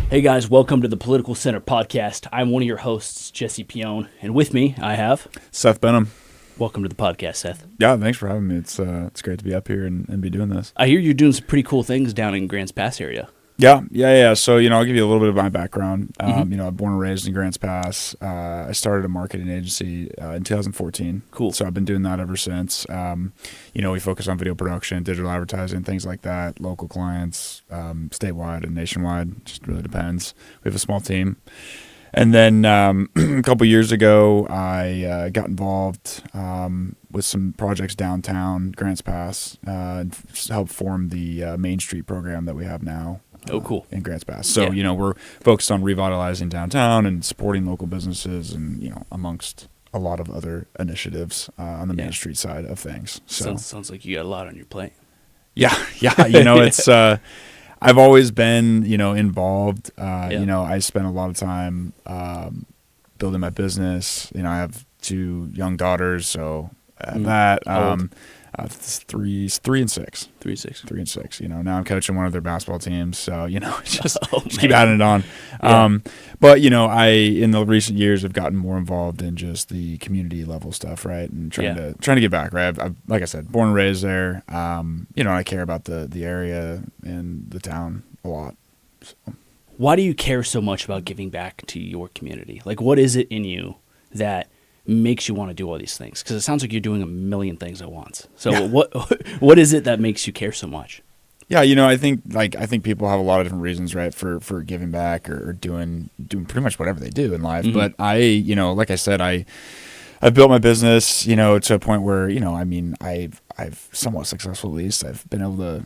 Hey guys, welcome to the Political Center podcast. I'm one of your hosts, Jesse Pione, and with me I have Seth Benham. Welcome to the podcast, Seth. Yeah, thanks for having me. It's great to be up here and be doing this. I hear you're doing some pretty cool things down in Grants Pass area. Yeah. So, I'll give you a little bit of my background. I'm born and raised in Grants Pass. I started a marketing agency in 2014. Cool. So I've been doing that ever since. We focus on video production, digital advertising, things like that, local clients, statewide and nationwide. Just really depends. We have a small team. And then a couple years ago, I got involved with some projects downtown Grants Pass and helped form the Main Street program that we have now. Oh, cool. In Grants Pass. So, we're focused on revitalizing downtown and supporting local businesses and, amongst a lot of other initiatives on the Main Street side of things. So Sounds like you got a lot on your plate. Yeah. It's I've always been, involved. I spent a lot of time building my business. I have 2 young daughters, so that it's 3 and 6. 3 and 6. 3 and 6. Now I'm coaching one of their basketball teams, so just just keep adding it on. Yeah. But I in the recent years have gotten more involved in just the community level stuff, right? And trying to get back, right? I've like I said, born and raised there. I care about the area and the town a lot. So. Why do you care so much about giving back to your community? Like, what is it in you that makes you want to do all these things? Because it sounds like you're doing a million things at once. So what is it that makes you care so much? Yeah, I think people have a lot of different reasons, right, for giving back or doing pretty much whatever they do in life. Mm-hmm. But I, like I said, I've built my business, to a point where, I've somewhat successful, at least. I've been able to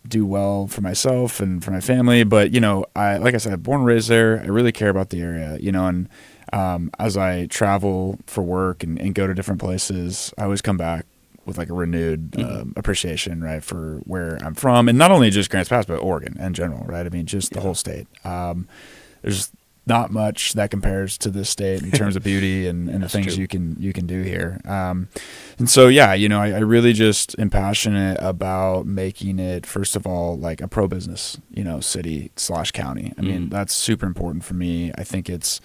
do well for myself and for my family. But, like I said, I'm born and raised there. I really care about the area, and as I travel for work and go to different places, I always come back with like a renewed appreciation, right, for where I'm from. And not only just Grants Pass, but Oregon in general, right? I mean, just the whole state. There's not much that compares to this state in terms of beauty and the things true. you can do here. And so, I really just am passionate about making it, first of all, like a pro-business, city/county. I mean, that's super important for me. I think it's,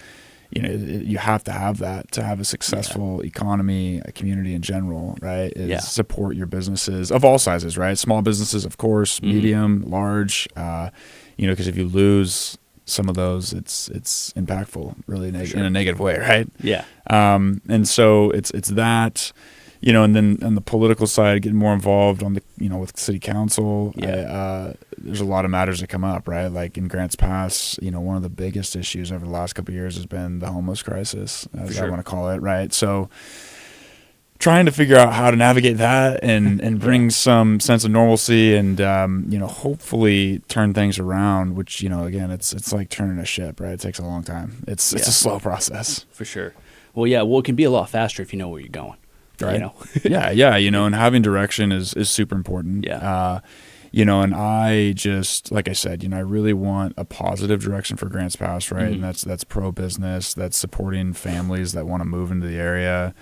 you have to have that to have a successful economy, a community in general, right? Support your businesses of all sizes, right? Small businesses, of course, medium, large, because if you lose some of those, it's impactful really in a negative way, right? Yeah. And so it's that, and then on the political side, getting more involved on the, with city council. There's a lot of matters that come up, right? Like in Grants Pass, one of the biggest issues over the last couple of years has been the homeless crisis, as I want to call it, right? So trying to figure out how to navigate that and bring some sense of normalcy and, hopefully turn things around, which, again, it's like turning a ship, right? It takes a long time. It's a slow process. For sure. Well, it can be a lot faster if you know where you're going. Right. And having direction is super important. Yeah. And I just, like I said, I really want a positive direction for Grants Pass, right? And that's pro-business, that's supporting families that want to move into the area,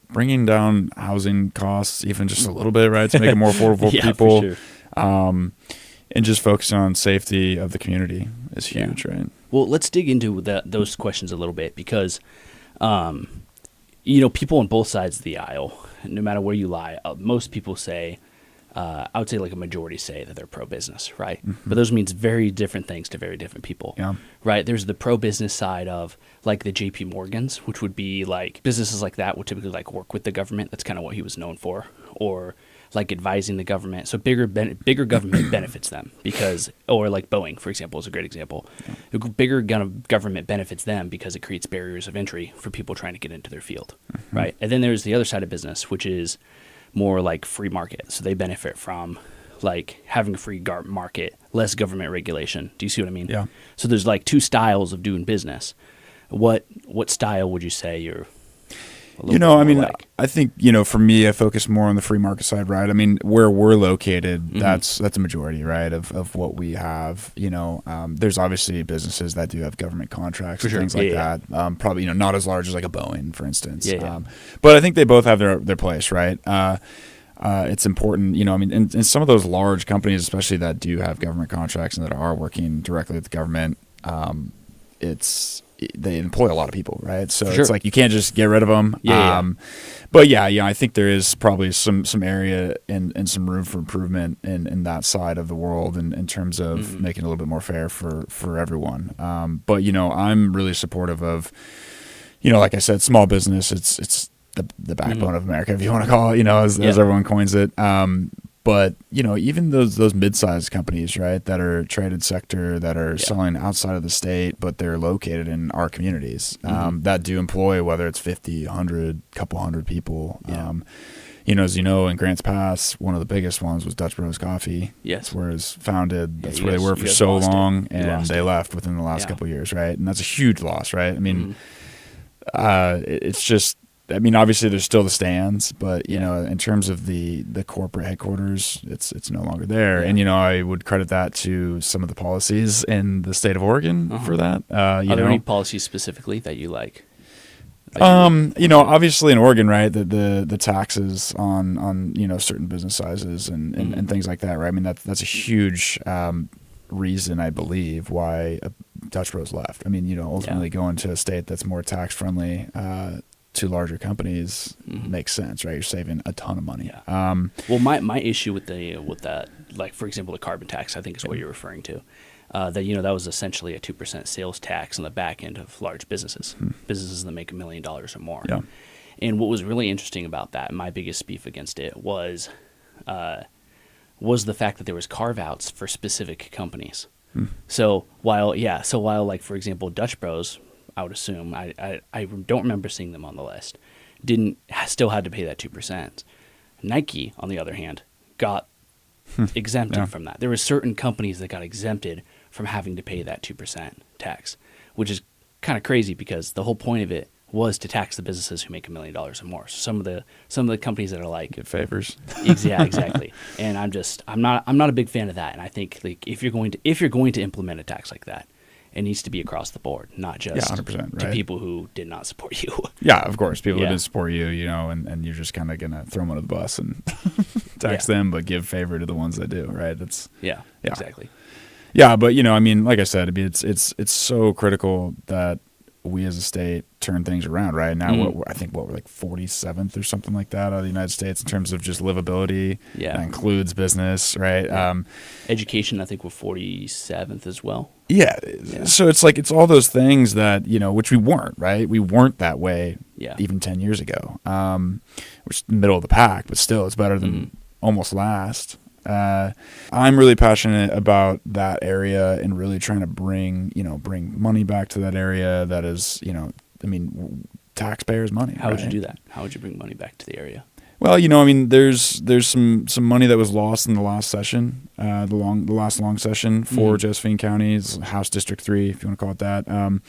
bringing down housing costs even just a little bit, right, to make it more affordable for people. For sure. And just focusing on safety of the community is huge, right? Well, let's dig into those questions a little bit because people on both sides of the aisle, no matter where you lie, most people say, I would say like a majority say that they're pro-business, right? Mm-hmm. But those means very different things to very different people, right? There's the pro-business side of like the JP Morgans, which would be like businesses like that would typically like work with the government. That's kind of what he was known for, or like advising the government. So bigger government benefits them or like Boeing, for example, is a great example. Yeah. Bigger government benefits them because it creates barriers of entry for people trying to get into their field, right? And then there's the other side of business, which is more like free market. So they benefit from like having a free market, less government regulation. Do you see what I mean? Yeah. So there's like 2 styles of doing business. What style would you say you're I think, for me, I focus more on the free market side, right? I mean, where we're located, that's a majority, right, of what we have. There's obviously businesses that do have government contracts and things like that. Probably, not as large as like a Boeing, for instance. But I think they both have their place, right? it's important, you know, I mean, and some of those large companies, especially that do have government contracts and that are working directly with the government, they employ a lot of people, right? So it's like you can't just get rid of them. But I think there is probably some area and some room for improvement in that side of the world in terms of making it a little bit more fair for everyone. But you know, I'm really supportive of, you know, like I said, small business. It's the backbone of America, if you want to call it, you know, as everyone coins it. But you know, even those mid-sized companies, right, that are traded sector, that are selling outside of the state, but they're located in our communities, that do employ, whether it's 50, 100, couple hundred people. You know, as you know, in Grants Pass, one of the biggest ones was Dutch Bros Coffee. Yes, that's where it was founded. That's where they were for so long, and they left within the last couple of years, right? And that's a huge loss, right? I mean, it's just. I mean, obviously there's still the stands, but you know, in terms of the corporate headquarters, it's no longer there. And you know, I would credit that to some of the policies in the state of Oregon for that. Are there any policies specifically that you like? You know, obviously in Oregon, right, the taxes on you know, certain business sizes and things like that, right? I mean, that's a huge reason, I believe, why Dutch Bros left. I mean, you know, ultimately going to a state that's more tax friendly to larger companies makes sense, right? You're saving a ton of money. Well, my issue with that, like for example, the carbon tax, I think is what you're referring to. That, you know, that was essentially a 2% sales tax on the back end of large businesses, businesses that make $1 million or more. And what was really interesting about that, my biggest beef against it was the fact that there was carve outs for specific companies. So while like for example, Dutch Bros, I would assume, I don't remember seeing them on the list, still had to pay that 2%. Nike, on the other hand, got exempted from that. There were certain companies that got exempted from having to pay that 2% tax, which is kind of crazy because the whole point of it was to tax the businesses who make $1 million or more. So some of the companies that are like get favors. Yeah, exactly. And I'm not a big fan of that. And I think like if you're going to implement a tax like that, it needs to be across the board, not just 100%, to people who did not support you. Yeah, of course. People who didn't support you, you know, and you're just kind of going to throw them under the bus and tax them, but give favor to the ones that do, right? That's exactly. Yeah, but, you know, I mean, like I said, I mean, it's so critical that we as a state turn things around, right? Now, I think we're like 47th or something like that out of the United States in terms of just livability. That includes business, right? Education, I think we're 47th as well. Yeah. So it's like, it's all those things that, you know, which we weren't, right? We weren't that way even 10 years ago. Which is the middle of the pack, but still it's better than almost last. I'm really passionate about that area and really trying to bring money back to that area that is, you know, I mean, taxpayers' money. How would you do that? How would you bring money back to the area? Well, you know, I mean, there's some money that was lost in the last session, the last long session for Josephine County's House District 3, if you want to call it that.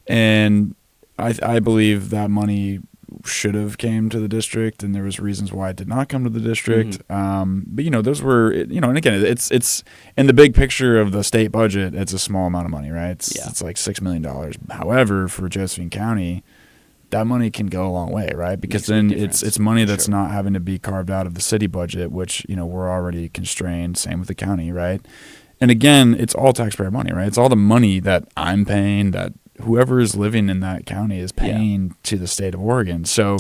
And I believe that money should have came to the district, and there was reasons why it did not come to the district. But you know, those were, you know, and again, it's in the big picture of the state budget, it's a small amount of money, right? It's like $6 million. However, for Josephine County, that money can go a long way, right? Because then it's money that's not having to be carved out of the city budget, which, you know, we're already constrained. Same with the county, right? And again, it's all taxpayer money, right? It's all the money that I'm paying, that whoever is living in that county is paying to the state of Oregon. So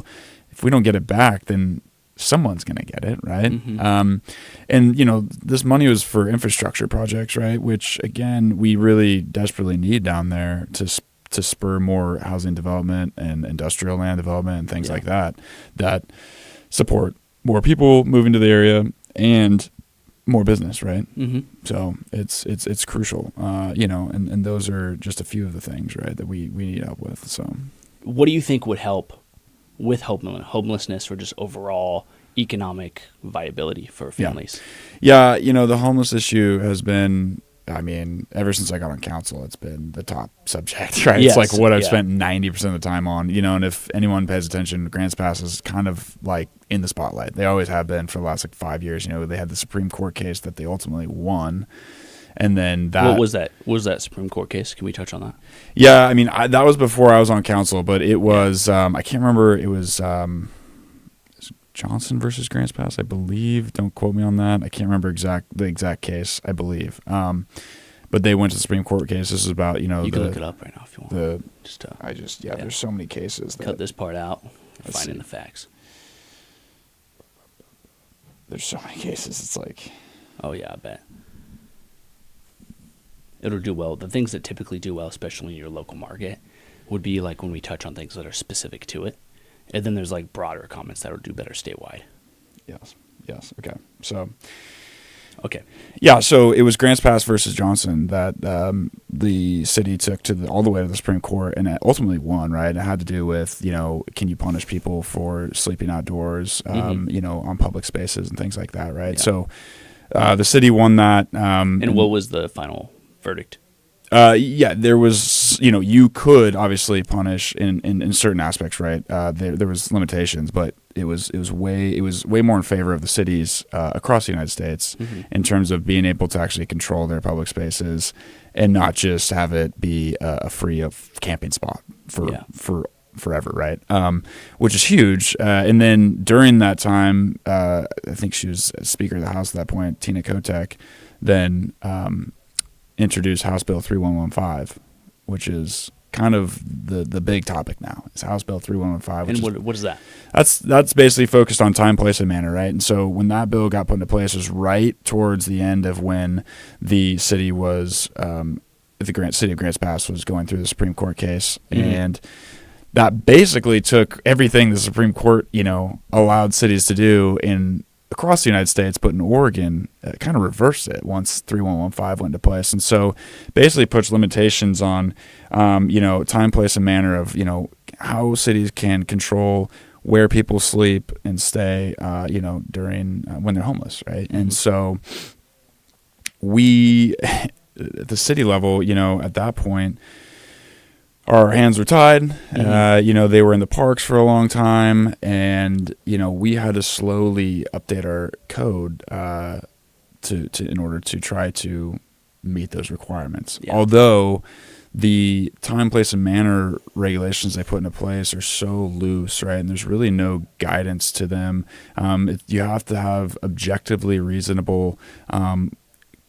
if we don't get it back, then someone's going to get it, right? And, you know, this money was for infrastructure projects, right? Which, again, we really desperately need down there to spur more housing development and industrial land development and things like that support more people moving to the area and more business, right? So it's crucial, you know, and those are just a few of the things, right, that we need help with. So what do you think would help with homelessness or just overall economic viability for families? Yeah, you know, the homeless issue has been, I mean, ever since I got on council, it's been the top subject, right? It's like what I've spent 90% of the time on, you know, and if anyone pays attention, Grants Pass is kind of like in the spotlight. They always have been for the last like 5 years. You know, they had the Supreme Court case that they ultimately won. And then that... What was that? What was that Supreme Court case? Can we touch on that? Yeah, I mean, that was before I was on council, but it was, I can't remember, it was Johnson versus Grants Pass, I believe. Don't quote me on that. I can't remember the exact case, I believe. But they went to the Supreme Court case. This is about, you can look it up right now if you want. There's so many cases. Cut this part out. Finding the facts. There's so many cases. It's like, oh yeah, I bet it'll do well. The things that typically do well, especially in your local market, would be like when we touch on things that are specific to it, and then there's like broader comments that will do better statewide. Yes. Okay. So. Okay. Yeah, so it was Grants Pass versus Johnson that the city took all the way to the Supreme Court and ultimately won, right? It had to do with, can you punish people for sleeping outdoors, on public spaces and things like that, right? Yeah. So the city won that. And what was the final verdict? There was, you could obviously punish in certain aspects, right? There was limitations, but it was way more in favor of the cities across the United States in terms of being able to actually control their public spaces and not just have it be a free of camping spot for forever, right? Which is huge. And then during that time, I think she was Speaker of the House at that point, Tina Kotek, then introduced House Bill 3115, which is kind of the big topic now. It's House Bill 3115. And what is that? That's basically focused on time, place, and manner, right? And so when that bill got put into place, it was right towards the end of when the city was, city of Grants Pass was going through the Supreme Court case, and that basically took everything the Supreme Court, allowed cities to do across the United States, but in Oregon, it kind of reversed it once 3115 went into place. And so basically puts limitations on, time, place, and manner of, how cities can control where people sleep and stay, during when they're homeless, right? And so we, at the city level, at that point, our hands were tied. They were in the parks for a long time, and we had to slowly update our code in order to try to meet those requirements. Yeah. Although the time, place, and manner regulations they put into place are so loose, right? And there's really no guidance to them. You have to have objectively reasonable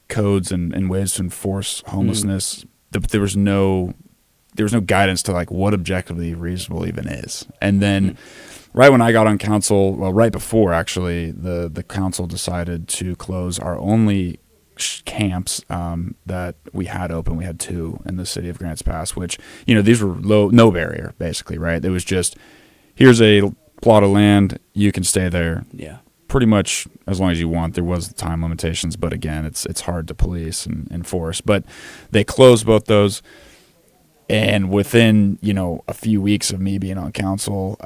codes and ways to enforce homelessness. There was no guidance to like what objectively reasonable even is. And then right when I got on council, well, right before actually, the council decided to close our only camps that we had open. We had 2 in the city of Grants Pass, which, these were no barrier basically, right? It was just, here's a plot of land, you can stay there. Yeah. Pretty much as long as you want. There was time limitations, but again, it's hard to police and enforce. But they closed both those. And within, a few weeks of me being on council,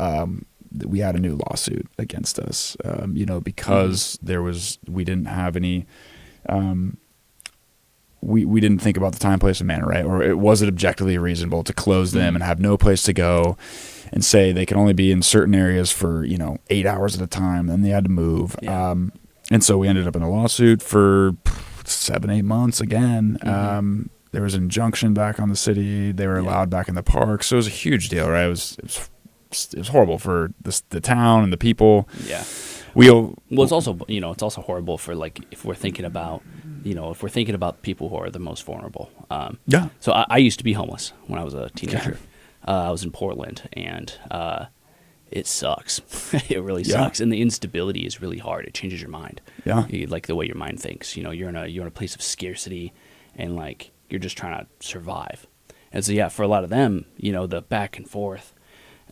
we had a new lawsuit against us, because we didn't have any, we didn't think about the time, place, and manner, right? Or it wasn't objectively reasonable to close them and have no place to go and say they can only be in certain areas for, 8 hours at a time. Then they had to move. Yeah. And so we ended up in a lawsuit for 7-8 months again. There was an injunction back on the city. They were allowed back in the park. So it was a huge deal, right? It was horrible for the town and the people. Yeah. Well, it's also, it's also horrible for like, if we're thinking about people who are the most vulnerable. So I used to be homeless when I was a teenager. I was in Portland, and it sucks. It really sucks. And the instability is really hard. It changes your mind. Yeah. Like the way your mind thinks, you're in a place of scarcity, and like, you're just trying to survive. And so, for a lot of them, the back and forth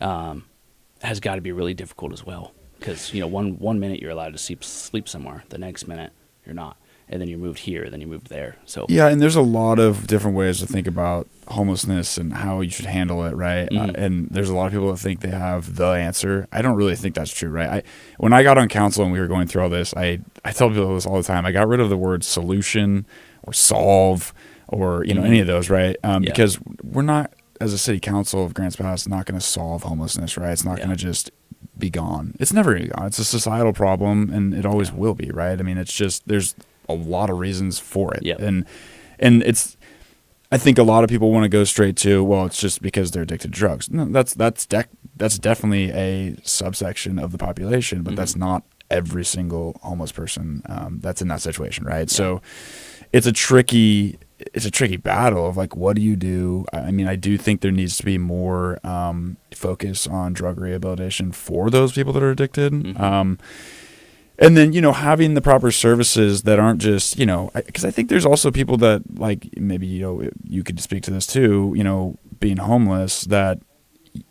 has got to be really difficult as well. Because, one minute you're allowed to sleep somewhere, the next minute you're not. And then you moved here, then you moved there. So and there's a lot of different ways to think about homelessness and how you should handle it, right? And there's a lot of people that think they have the answer. I don't really think that's true, right? When I got on council and we were going through all this, I tell people this all the time. I got rid of the word solution or solve or any of those, right? Because we're not, as a city council of Grants Pass, not going to solve homelessness, right? It's not going to just be gone. It's never going to be gone. It's a societal problem, and it always will be, right? I mean, it's just, there's a lot of reasons for it. And I think a lot of people want to go straight to, well, it's just because they're addicted to drugs. No, that's that's definitely a subsection of the population, but that's not every single homeless person that's in that situation, right? So it's a tricky battle of like, what do you do? I mean, I do think there needs to be more focus on drug rehabilitation for those people that are addicted. And then, having the proper services that aren't just, because I think there's also people that, like, maybe, you could speak to this too, being homeless, that,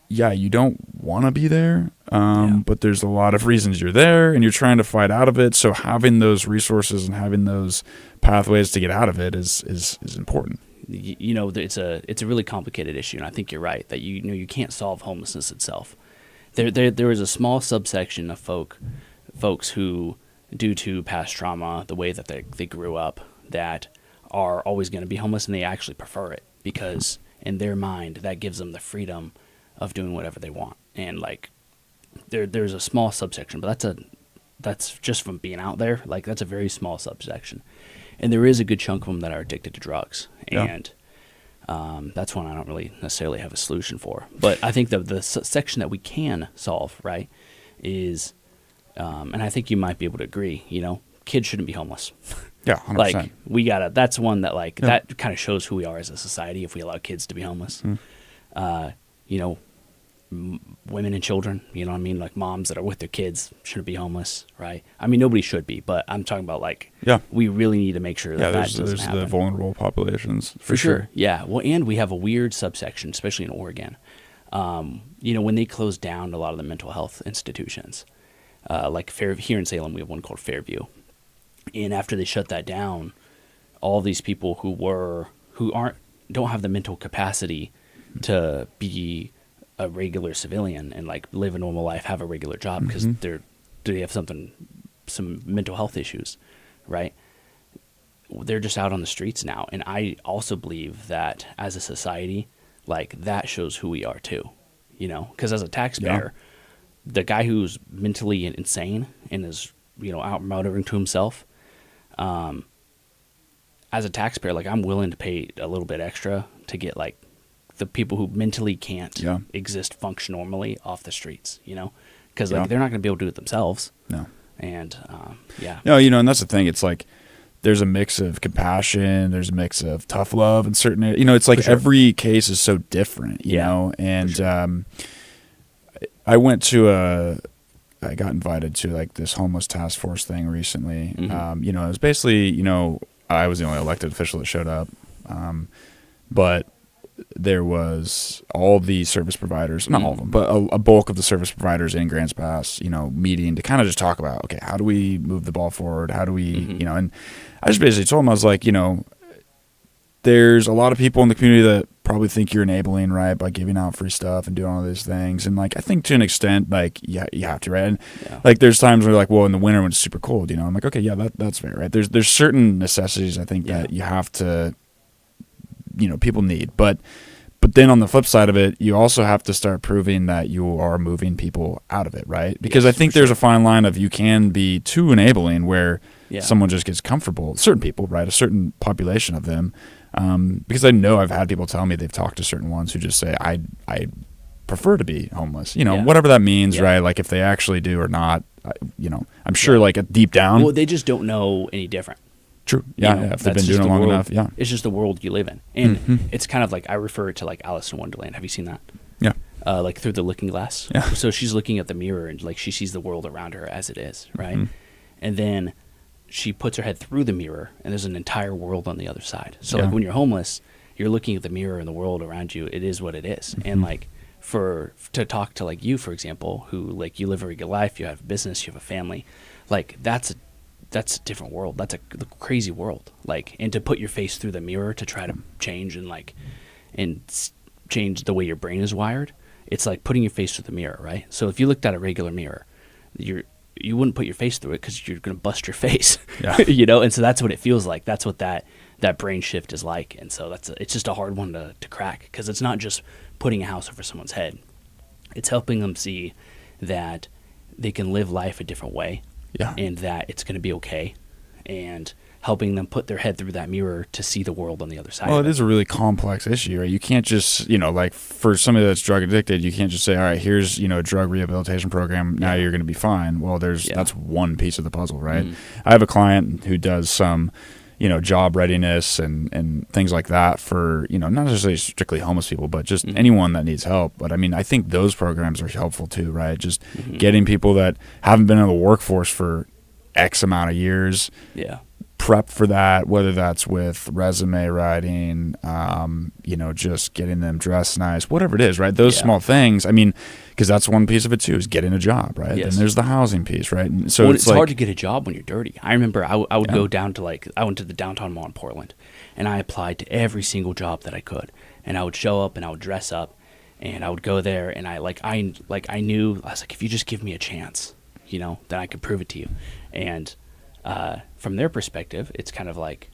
you don't want to be there, but there's a lot of reasons you're there and you're trying to fight out of it. So having those resources and having those pathways to get out of it is important. It's a really complicated issue, and I think you're right that you can't solve homelessness itself. There is a small subsection of folks who, due to past trauma, the way that they grew up, that are always going to be homeless, and they actually prefer it because in their mind that gives them the freedom of doing whatever they want. And like there's a small subsection, but that's just from being out there. Like that's a very small subsection, and there is a good chunk of them that are addicted to drugs, and that's one I don't really necessarily have a solution for. But I think the section that we can solve, right, is and I think you might be able to agree, kids shouldn't be homeless. Yeah, 100%. Like that's one that that kind of shows who we are as a society if we allow kids to be homeless. Women and children, like moms that are with their kids shouldn't be homeless, right? I mean, nobody should be, but I'm talking about we really need to make sure that doesn't happen. There's the vulnerable populations for sure. Yeah. Well, and we have a weird subsection, especially in Oregon. When they closed down a lot of the mental health institutions, like here in Salem, we have one called Fairview. And after they shut that down, all these people who don't have the mental capacity to be a regular civilian and like live a normal life, have a regular job because they have some mental health issues, right? They're just out on the streets now. And I also believe that as a society, like that shows who we are too, because as a taxpayer, the guy who's mentally insane and is, out motoring to himself, as a taxpayer, like I'm willing to pay a little bit extra to get like the people who mentally can't function normally off the streets, because they're not going to be able to do it themselves. No. And No, and that's the thing. It's like there's a mix of compassion, there's a mix of tough love, and certain, it's like every case is so different, you know. And I got invited to like this homeless task force thing recently. It was basically, I was the only elected official that showed up, but there was all the service providers, not all of them, but a bulk of the service providers in Grants Pass, meeting to kind of just talk about, okay, how do we move the ball forward? How do we, and I just basically told them, I was like, there's a lot of people in the community that probably think you're enabling, right, by giving out free stuff and doing all these things. And like, I think to an extent, like, you have to, right? And like, there's times where like, well, in the winter when it's super cold, I'm like, okay, that's fair, right? There's certain necessities I think that you have to, people need, but then on the flip side of it, you also have to start proving that you are moving people out of it, right? Because I think there's a fine line of you can be too enabling where someone just gets comfortable, certain people, right? A certain population of them. Because I know I've had people tell me they've talked to certain ones who just say, I prefer to be homeless, whatever that means, right? Like if they actually do or not, I'm sure like deep down. Well, they just don't know any different. True. Yeah, if they've been doing it long enough. Yeah. It's just the world you live in. And it's kind of like I refer to like Alice in Wonderland. Have you seen that? Yeah. Like through the looking glass. Yeah. So she's looking at the mirror and like she sees the world around her as it is, right? And then she puts her head through the mirror and there's an entire world on the other side. So like when you're homeless, you're looking at the mirror and the world around you. It is what it is. And like to talk to like you, for example, who like you live a regular life, you have a business, you have a family, like that's a different world. That's a crazy world. Like, and to put your face through the mirror to try to change and change the way your brain is wired. It's like putting your face through the mirror, right? So if you looked at a regular mirror, you wouldn't put your face through it because you're going to bust your face, And so that's what it feels like. That's what that brain shift is like. And so it's just a hard one to crack because it's not just putting a house over someone's head. It's helping them see that they can live life a different way. Yeah. And that it's going to be okay. and helping them put their head through that mirror to see the world on the other side. Well, of it is a really complex issue, right? You can't just, like for somebody that's drug addicted, you can't just say, all right, here's, a drug rehabilitation program. Now you're going to be fine. Well, that's one piece of the puzzle, right? I have a client who does some, job readiness and things like that for, not necessarily strictly homeless people, but just anyone that needs help. But I mean, I think those programs are helpful too, right? Just getting people that haven't been in the workforce for X amount of years. Yeah. Prep for that, whether that's with resume writing, just getting them dressed nice, whatever it is, right? Those small things. I mean, because that's one piece of it too, is getting a job, right? Yes. And there's the housing piece, right? And so it's hard to get a job when you're dirty. I remember I would go down to I went to the downtown mall in Portland, and I applied to every single job that I could, and I would show up and I would dress up, and I would go there, and I knew, I was like, if you just give me a chance, then I could prove it to you, and from their perspective, it's kind of like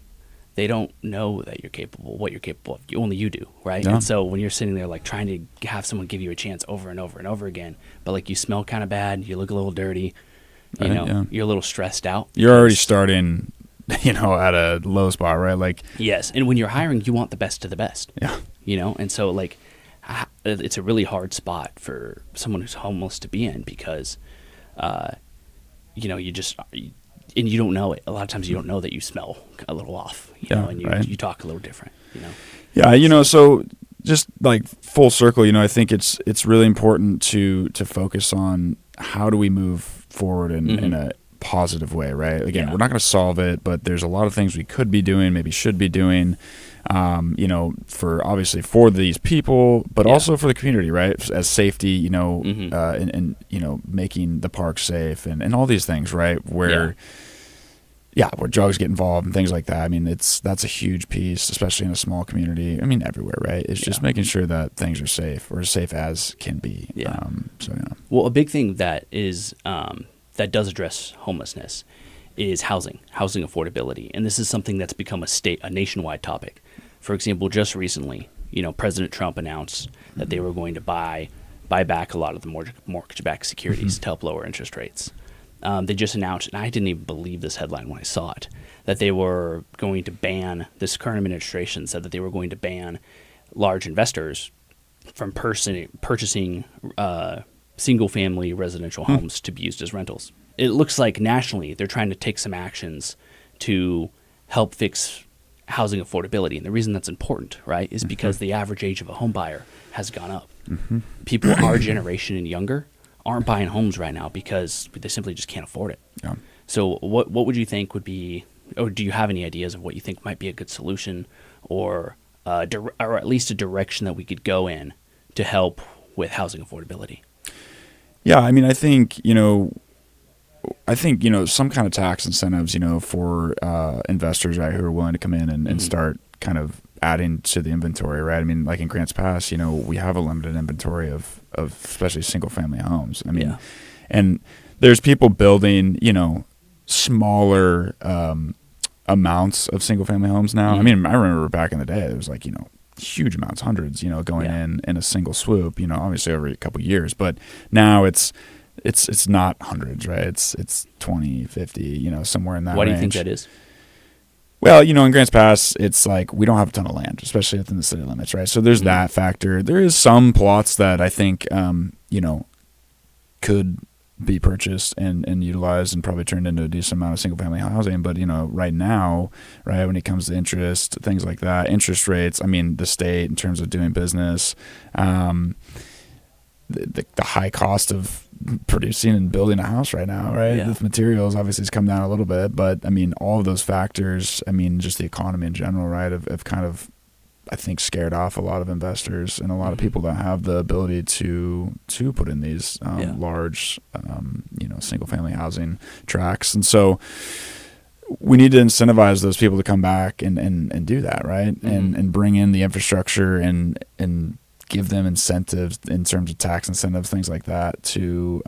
they don't know that you're capable, what you're capable of. Only you do, right? Yeah. And so when you're sitting there trying to have someone give you a chance over and over and over again, but you smell kind of bad, you look a little dirty, you're a little stressed out. You're already starting, at a low spot, right? Yes, and when you're hiring, you want the best of the best. Yeah. And so it's a really hard spot for someone who's homeless to be in because, you just. And you don't know it. A lot of times you don't know that you smell a little off, and you talk a little different, Yeah, so just full circle, I think it's really important to focus on how do we move forward in a positive way, right? Again, we're not going to solve it, but there's a lot of things we could be doing, maybe should be doing, for these people, but also for the community, right? As safety, and making the park safe and all these things, right? Where drugs get involved and things like that. I mean, that's a huge piece, especially in a small community. I mean, everywhere, right? It's just making sure that things are safe or as safe as can be. Yeah. Well, a big thing that is that does address homelessness is housing affordability, and this is something that's become a nationwide topic. For example, just recently, President Trump announced that they were going to buy back a lot of the mortgage-backed securities to help lower interest rates. They just announced, and I didn't even believe this headline when I saw it, that they were going to ban, this current administration said that they were going to ban large investors from purchasing single-family residential homes to be used as rentals. It looks like nationally they're trying to take some actions to help fix housing affordability. And the reason that's important, right, is because the average age of a home buyer has gone up. People our generation and younger aren't buying homes right now because they simply just can't afford it. Yeah. So what would you think would be, or do you have any ideas of what you think might be a good solution or at least a direction that we could go in to help with housing affordability? Yeah, I mean, I think some kind of tax incentives, for investors, right, who are willing to come in and start kind of adding to the inventory, right? I mean, like in Grants Pass, we have a limited inventory of especially single family homes. I mean, and there's people building, smaller amounts of single family homes now. I mean, I remember back in the day, there was huge amounts, hundreds, going in a single swoop, obviously every couple of years, but now it's not hundreds, right? It's 20, 50, somewhere in that range. Why do you think that is? Well, in Grants Pass, it's we don't have a ton of land, especially within the city limits, right? So there's that factor. There is some plots that I think, could be purchased and utilized and probably turned into a decent amount of single-family housing. But, right now, right, when it comes to interest, things like that, interest rates, I mean, the state in terms of doing business, the high cost of producing and building a house right now, right? Yeah. With materials obviously has come down a little bit, but I mean, all of those factors, I mean, just the economy in general, right, have kind of, I think, scared off a lot of investors and a lot of people that have the ability to put in these large, single family housing tracts. And so we need to incentivize those people to come back and do that, right? And bring in the infrastructure and give them incentives in terms of tax incentives, things like that, to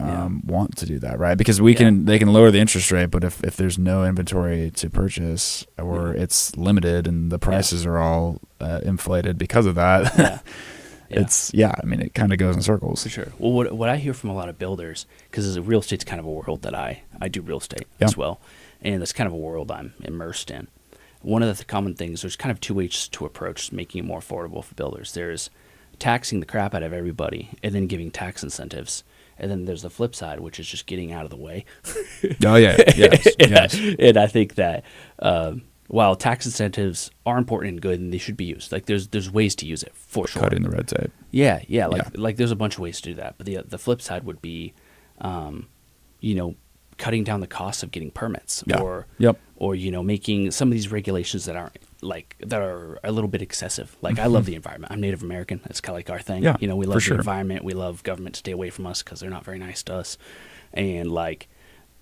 want to do that, right? Because they can lower the interest rate, but if there's no inventory to purchase or it's limited and the prices are all inflated because of that, I mean, it kind of goes in circles. For sure. Well, what I hear from a lot of builders, because real estate's kind of a world that I do real estate as well, and that's kind of a world I'm immersed in. One of the common things, there's kind of two ways to approach making it more affordable for builders. There's taxing the crap out of everybody and then giving tax incentives. And then there's the flip side, which is just getting out of the way. Oh, yeah. Yes. And I think that while tax incentives are important and good and they should be used, like there's ways to use it for sure. Cutting the red tape. Yeah. Like there's a bunch of ways to do that. But the flip side would be, cutting down the cost of getting permits or making some of these regulations that aren't that are a little bit excessive. Like I love the environment. I'm Native American. That's kind of like our thing. Yeah, We love the environment. We love government to stay away from us because they're not very nice to us. And like,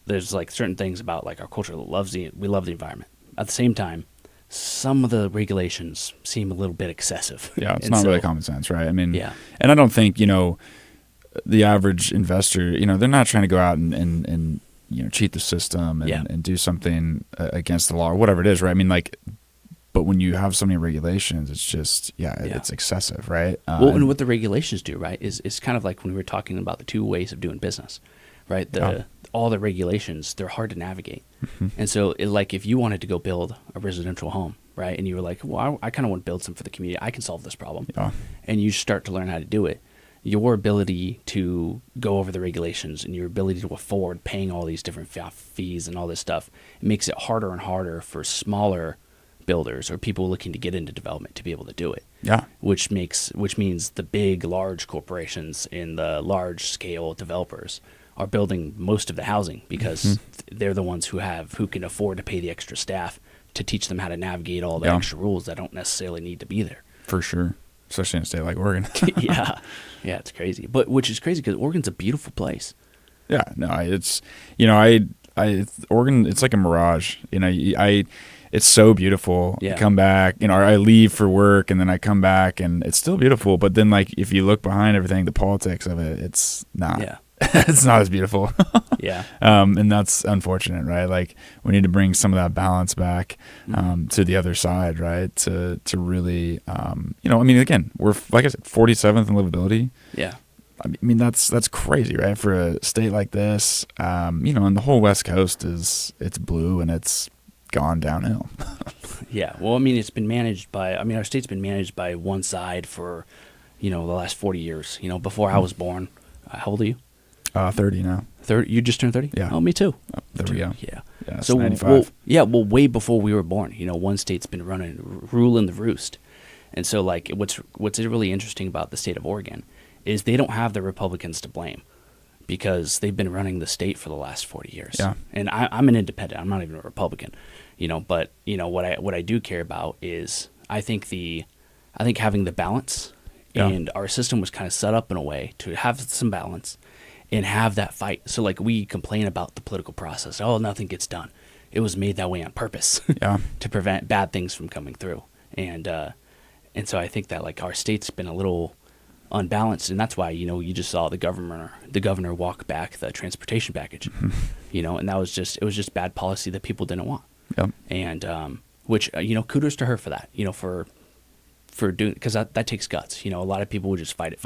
there's like certain things about like our culture that we love the environment. At the same time, some of the regulations seem a little bit excessive. Yeah, it's not really common sense, right? I mean, and I don't think, the average investor, they're not trying to go out and cheat the system and do something against the law or whatever it is, right? I mean, but when you have so many regulations, it's just, it's excessive, right? And what the regulations do, right, is kind of like when we were talking about the two ways of doing business, right? All the regulations, they're hard to navigate. Mm-hmm. And so if you wanted to go build a residential home, right, and you were like, well, I kind of want to build some for the community. I can solve this problem. Yeah. And you start to learn how to do it. Your ability to go over the regulations and your ability to afford paying all these different fees and all this stuff, it makes it harder and harder for smaller builders or people looking to get into development to be able to do it. Yeah. Which means the big, large corporations and the large scale developers are building most of the housing because they're the ones who can afford to pay the extra staff to teach them how to navigate all the extra rules that don't necessarily need to be there. For sure. Especially in a state like Oregon. Yeah, it's crazy. But which is crazy because Oregon's a beautiful place. Yeah, no, it's Oregon. It's like a mirage. It's so beautiful. Yeah. I come back. I leave for work and then I come back and it's still beautiful. But then, if you look behind everything, the politics of it, it's not. Yeah. It's not as beautiful. Yeah. And that's unfortunate, right? We need to bring some of that balance back to the other side, right? To really, again, we're, like I said, 47th in livability. Yeah. I mean, that's crazy, right? For a state like this, and the whole West Coast it's blue and it's gone downhill. Yeah. Well, I mean, it's been managed by, our state's been managed by one side for, the last 40 years. Before I was born. How old are you? 30 now. 30? You just turned 30? Yeah. Oh, me too. Oh, there we go. Yeah. So 95. Way before we were born. One state's been ruling the roost. And so, what's really interesting about the state of Oregon is they don't have the Republicans to blame because they've been running the state for the last 40 years. Yeah. And I'm an independent. I'm not even a Republican. But what I do care about is I think having the balance, and our system was kind of set up in a way to have some balance and have that fight. So we complain about the political process. Oh, nothing gets done. It was made that way on purpose to prevent bad things from coming through. And so I think that our state's been a little unbalanced, and that's why you just saw the governor walk back the transportation package, and that was just bad policy that people didn't want. Yep. And which kudos to her for that. For doing, because that takes guts. A lot of people would just fight,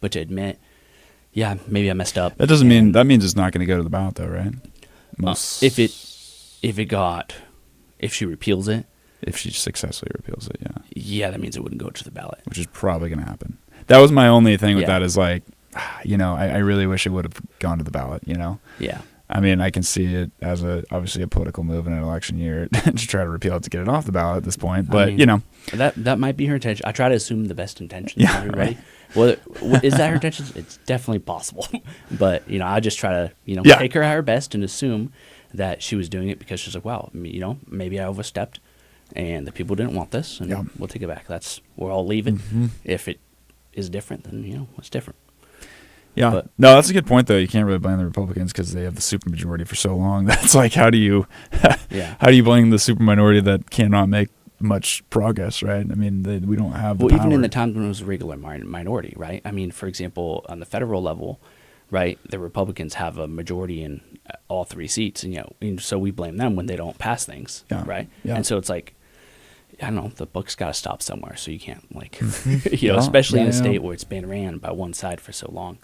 but to admit, yeah, maybe I messed up. That doesn't mean that means it's not going to go to the ballot, though, right? If she repeals it, if she successfully repeals it, yeah, that means it wouldn't go to the ballot, which is probably going to happen. That was my only thing with that is I really wish it would have gone to the ballot. Yeah. I mean, I can see it as obviously a political move in an election year to try to repeal it to get it off the ballot at this point. But that might be her intention. I try to assume the best intentions. Yeah, everybody. Right. Well, is that her intention? It's definitely possible. But I just try to take her at her best and assume that she was doing it because she's like, wow, maybe I overstepped, and the people didn't want this, and we'll take it back. We'll all leave it. Mm-hmm. If it is different, then it's different. Yeah, but, no, that's a good point though. You can't really blame the Republicans because they have the supermajority for so long. That's how do you blame the superminority that cannot make much progress, right? I mean, we don't have the power. Even in the times when it was a regular minority, right? I mean, for example, on the federal level, right, the Republicans have a majority in all three seats, and so we blame them when they don't pass things, right? Yeah. And so it's I don't know, the buck's got to stop somewhere, so you can't especially in a state where it's been ran by one side for so long.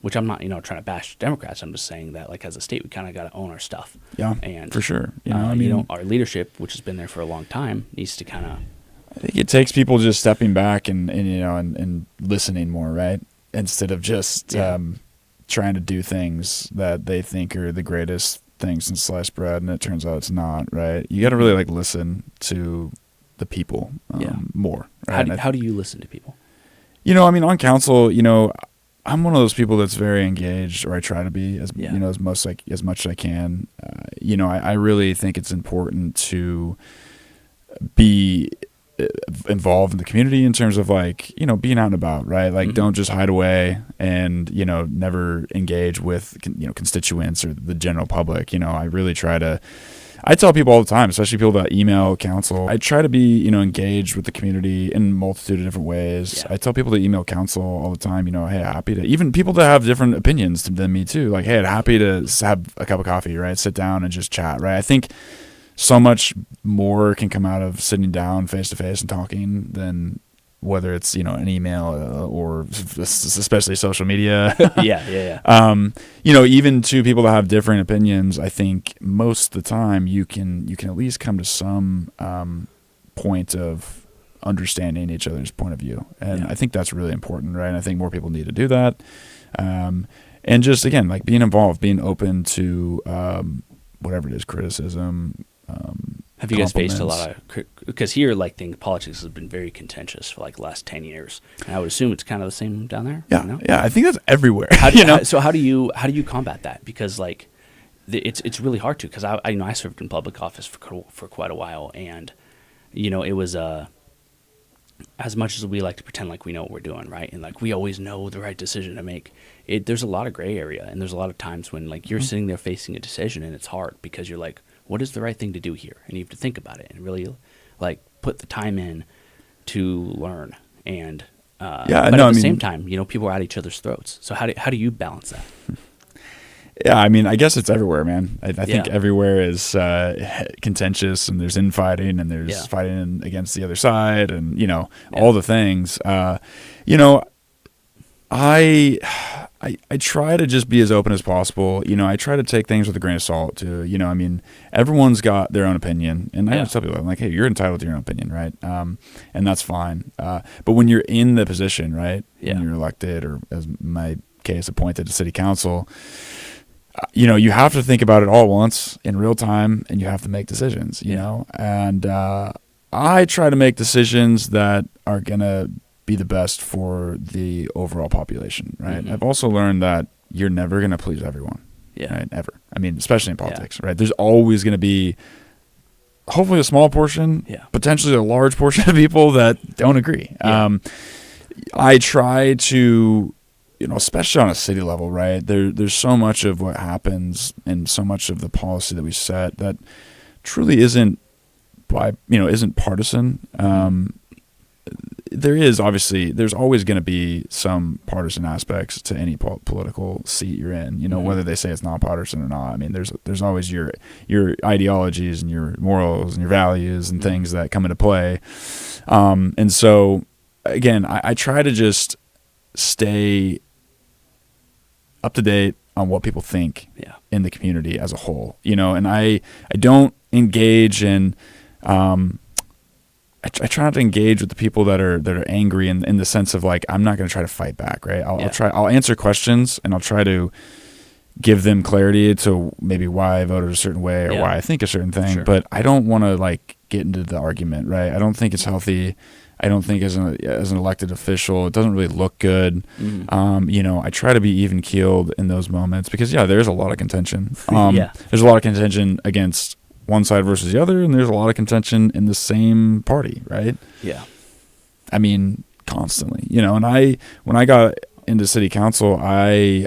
which I'm not, trying to bash Democrats. I'm just saying that, like, as a state, we kind of got to own our stuff. Yeah, and for sure. Our leadership, which has been there for a long time, needs to kind of. I think it takes people just stepping back and listening more, right? Instead of just trying to do things that they think are the greatest things since sliced bread, and it turns out it's not, right? You got to really listen to the people more. Right? How do you listen to people? On council, I'm one of those people that's very engaged, or I try to be as much as I can. I really think it's important to be involved in the community in terms of being out and about, right? Don't just hide away and never engage with constituents or the general public. I really try to. I tell people all the time, especially people that email council, I try to be, engaged with the community in a multitude of different ways. Yeah. I tell people that email council all the time, hey, happy to, even people that have different opinions than me too, hey, I'm happy to have a cup of coffee, right? Sit down and just chat, right? I think so much more can come out of sitting down face to face and talking than whether it's, an email or especially social media. Yeah. Even to people that have different opinions, I think most of the time you can at least come to some point of understanding each other's point of view. And I think that's really important, right? And I think more people need to do that. And just, again, being involved, being open to whatever it is, criticism, have you guys faced a lot of, because here, politics has been very contentious for the last 10 years. And I would assume it's kind of the same down there. Yeah. Yeah. I think that's everywhere. So how do you combat that? Because it's really hard to, because I served in public office for quite a while, and it was as much as we like to pretend like we know what we're doing, right? And we always know the right decision to make. There's a lot of gray area, and there's a lot of times when you're sitting there facing a decision and it's hard because you're like, what is the right thing to do here? And you have to think about it and really put the time in to learn. And but at the same time, people are at each other's throats. So how do you balance that? Yeah, I guess it's everywhere, man. I think everywhere is contentious, and there's infighting, and there's fighting against the other side, and all the things. I try to just be as open as possible. I try to take things with a grain of salt too. Everyone's got their own opinion, and I always tell people, I'm like, hey, you're entitled to your own opinion, right? And that's fine. But when you're in the position, right, when you're elected, or as in my case, appointed to city council, you have to think about it all at once in real time, and you have to make decisions. And I try to make decisions that are gonna be the best for the overall population, right? I've also learned that you're never going to please everyone, right? Ever. Especially in politics, right? There's always going to be, hopefully, a small portion, potentially a large portion of people that don't agree. I try to, especially on a city level, right? There's so much of what happens and so much of the policy that we set that truly isn't partisan. There's always going to be some partisan aspects to any political seat you're in, whether they say it's nonpartisan or not. There's always your ideologies and your morals and your values and things that come into play. And so, again, I try to just stay up to date on what people think in the community as a whole, and I don't engage in, I try not to engage with the people that are angry in the sense of I'm not going to try to fight back, right? I'll answer questions, and I'll try to give them clarity to maybe why I voted a certain way or why I think a certain thing. Sure. But I don't want to get into the argument, right? I don't think it's healthy. I don't think as an elected official, it doesn't really look good. I try to be even keeled in those moments because there's a lot of contention. There's a lot of contention against one side versus the other, and there's a lot of contention in the same party, right? Yeah. Constantly, and when I got into city council, I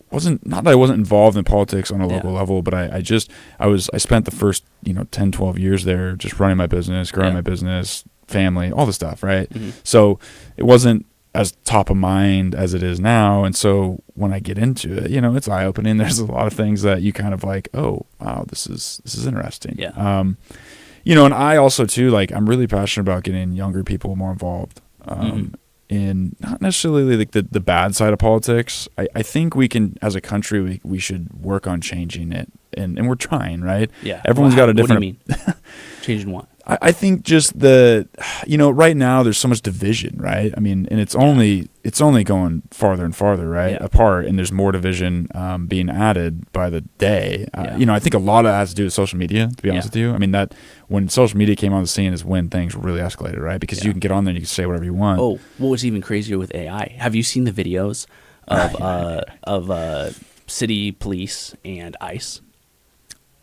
wasn't involved in politics on a local level, but I spent the first 10, 12 years there just running my business, growing my business, family, all the stuff, right? So it wasn't as top of mind as it is now. And so when I get into it, it's eye opening. There's a lot of things that you kind of oh, wow, this is interesting. Yeah. And I also too, I'm really passionate about getting younger people more involved. in not necessarily like the bad side of politics. I think we can, as a country, we should work on changing it, and we're trying, right? Yeah. Everyone's got a different. What do you mean? Changing what? I think just right now there's so much division, right? I mean, and it's only going farther and farther, right, apart, and there's more division being added by the day. I think a lot of that has to do with social media, to be honest with you. I mean, that when social media came on the scene is when things really escalated, right? Because you can get on there and you can say whatever you want. Oh, what was even crazier with AI? Have you seen the videos of city police and ICE?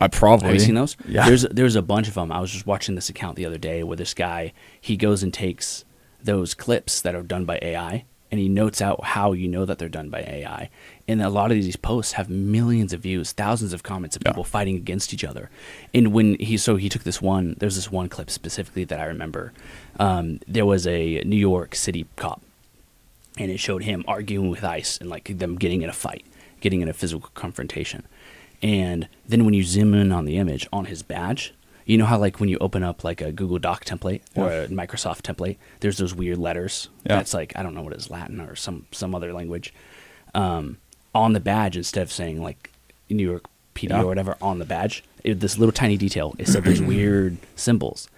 I probably. Have you seen those? Yeah. There's a bunch of them. I was just watching this account the other day where this guy, he goes and takes those clips that are done by AI and he notes out how you know that they're done by AI. And a lot of these posts have millions of views, thousands of comments of people fighting against each other. And when he took this one, there's this one clip specifically that I remember. There was a New York City cop and it showed him arguing with ICE and like them getting in a fight, getting in a physical confrontation. And then when you zoom in on the image on his badge, you know how like when you open up like a Google Doc template or a Microsoft template, there's those weird letters. That's like, I don't know what it is, Latin or some other language. On the badge, instead of saying like New York PD or whatever on the badge, this little tiny detail, it said there's weird symbols.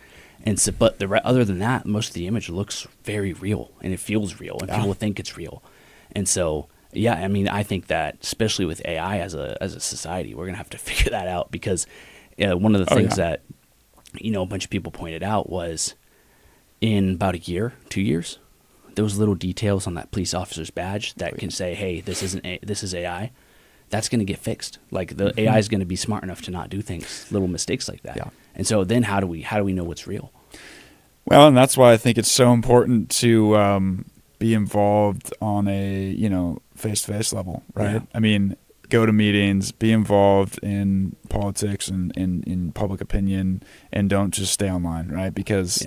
And so, but other than that, most of the image looks very real and it feels real and people think it's real. And so, yeah, I mean, I think that especially with AI as a society, we're gonna have to figure that out because one of the things that a bunch of people pointed out was in about a year, 2 years, those little details on that police officer's badge that can say, "Hey, this is AI," that's gonna get fixed. Like the AI is gonna be smart enough to not do little mistakes like that. Yeah. And so then how do we know what's real? Well, and that's why I think it's so important to be involved on a face-to-face level, right? Yeah. I mean, go to meetings, be involved in politics and in public opinion, and don't just stay online, right? Because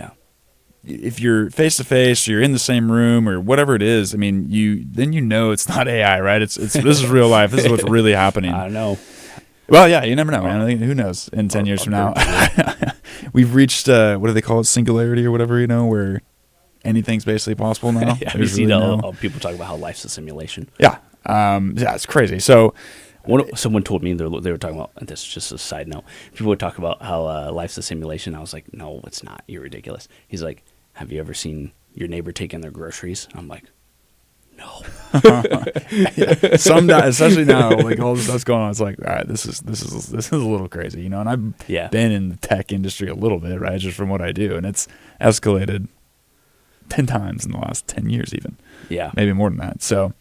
if you're face-to-face, or you're in the same room, or whatever it is, I mean, then it's not AI, right? It's this is real life. This is what's really happening. I don't know. Well, yeah, you never know, man. I think, who knows? In 10 years from now, we've reached what do they call it, singularity or whatever, where anything's basically possible now. You see people talk about how life's a simulation. Yeah, it's crazy. So, someone told me they were talking about this. Just a side note, people would talk about how life's a simulation. I was like, no, it's not. You're ridiculous. He's like, have you ever seen your neighbor taking their groceries? I'm like, no. Sometimes, especially now, like all this stuff's going on, it's like, all right, this is a little crazy, And I've been in the tech industry a little bit, right, just from what I do, and it's escalated 10 times in the last 10 years even. Yeah. Maybe more than that. So,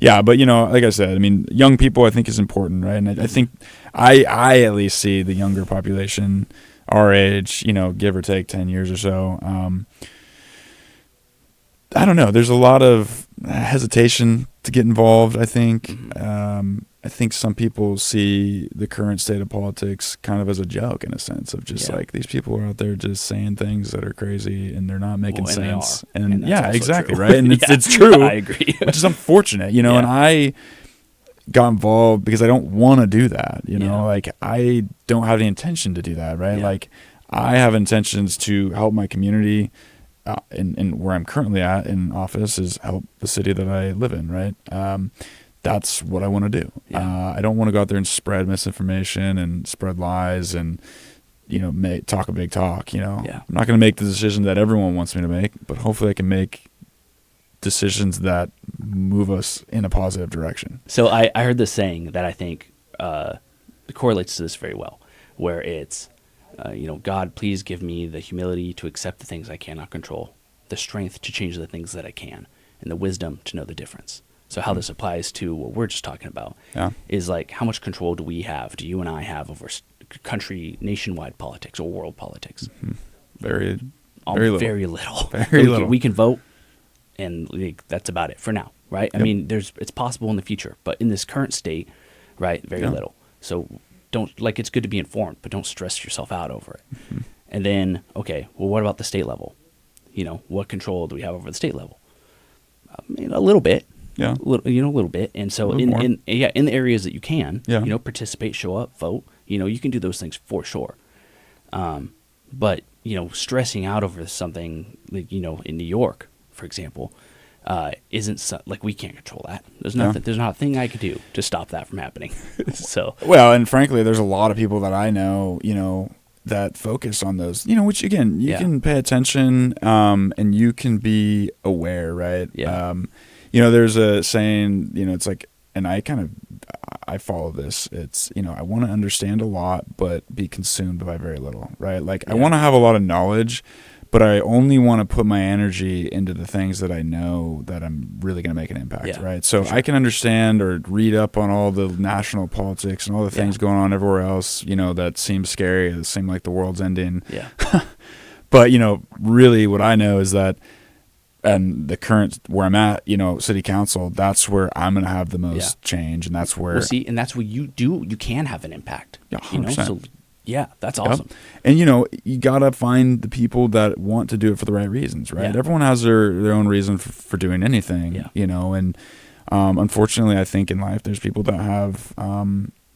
yeah, but, like I said, I mean, young people I think is important, right? And I think I at least see the younger population, our age, give or take 10 years or so. I don't know. There's a lot of hesitation to get involved, I think. I think some people see the current state of politics kind of as a joke in a sense of just like these people are out there just saying things that are crazy and they're not making sense. And yeah, exactly, right? And it's true. I agree. Which is unfortunate, and I got involved because I don't want to do that, like I don't have the intention to do that, right? Yeah. Like I have intentions to help my community and where I'm currently at in office is help the city that I live in, right? That's what I want to do. Yeah. I don't want to go out there and spread misinformation and spread lies and, talk a big talk, I'm not going to make the decision that everyone wants me to make, but hopefully I can make decisions that move us in a positive direction. So I heard this saying that I think correlates to this very well, where it's, God, please give me the humility to accept the things I cannot control, the strength to change the things that I can, and the wisdom to know the difference. So how this applies to what we're just talking about is like, how much control do you and I have over country, nationwide politics or world politics? Mm-hmm. Very little. Very little. We can vote, and that's about it for now, right? Yep. I mean, it's possible in the future, but in this current state, right, very little. So it's good to be informed, but don't stress yourself out over it. Mm-hmm. And then, okay, well, what about the state level? What control do we have over the state level? A little bit. Yeah, a little bit, and so in the areas that you can, participate, show up, vote. You can do those things for sure. But stressing out over something like in New York, for example, like we can't control that. There's nothing. There's not a thing I could do to stop that from happening. So well, and frankly, there's a lot of people that I know, that focus on those, which again, you can pay attention, and you can be aware, right? Yeah. There's a saying, it's like, and I follow this. It's, I want to understand a lot, but be consumed by very little, right? Like I want to have a lot of knowledge, but I only want to put my energy into the things that I know that I'm really going to make an impact, right? So I can understand or read up on all the national politics and all the things going on everywhere else, that seems scary. It seems like the world's ending. Yeah. But, really what I know is that, and the current where I'm at, city council, that's where I'm going to have the most change. And that's where. Well, see, and that's what you do. You can have an impact. Yeah, 100%. So yeah, that's awesome. Yep. And, you got to find the people that want to do it for the right reasons, right? Yeah. Everyone has their own reason for doing anything, and unfortunately, I think in life there's people that have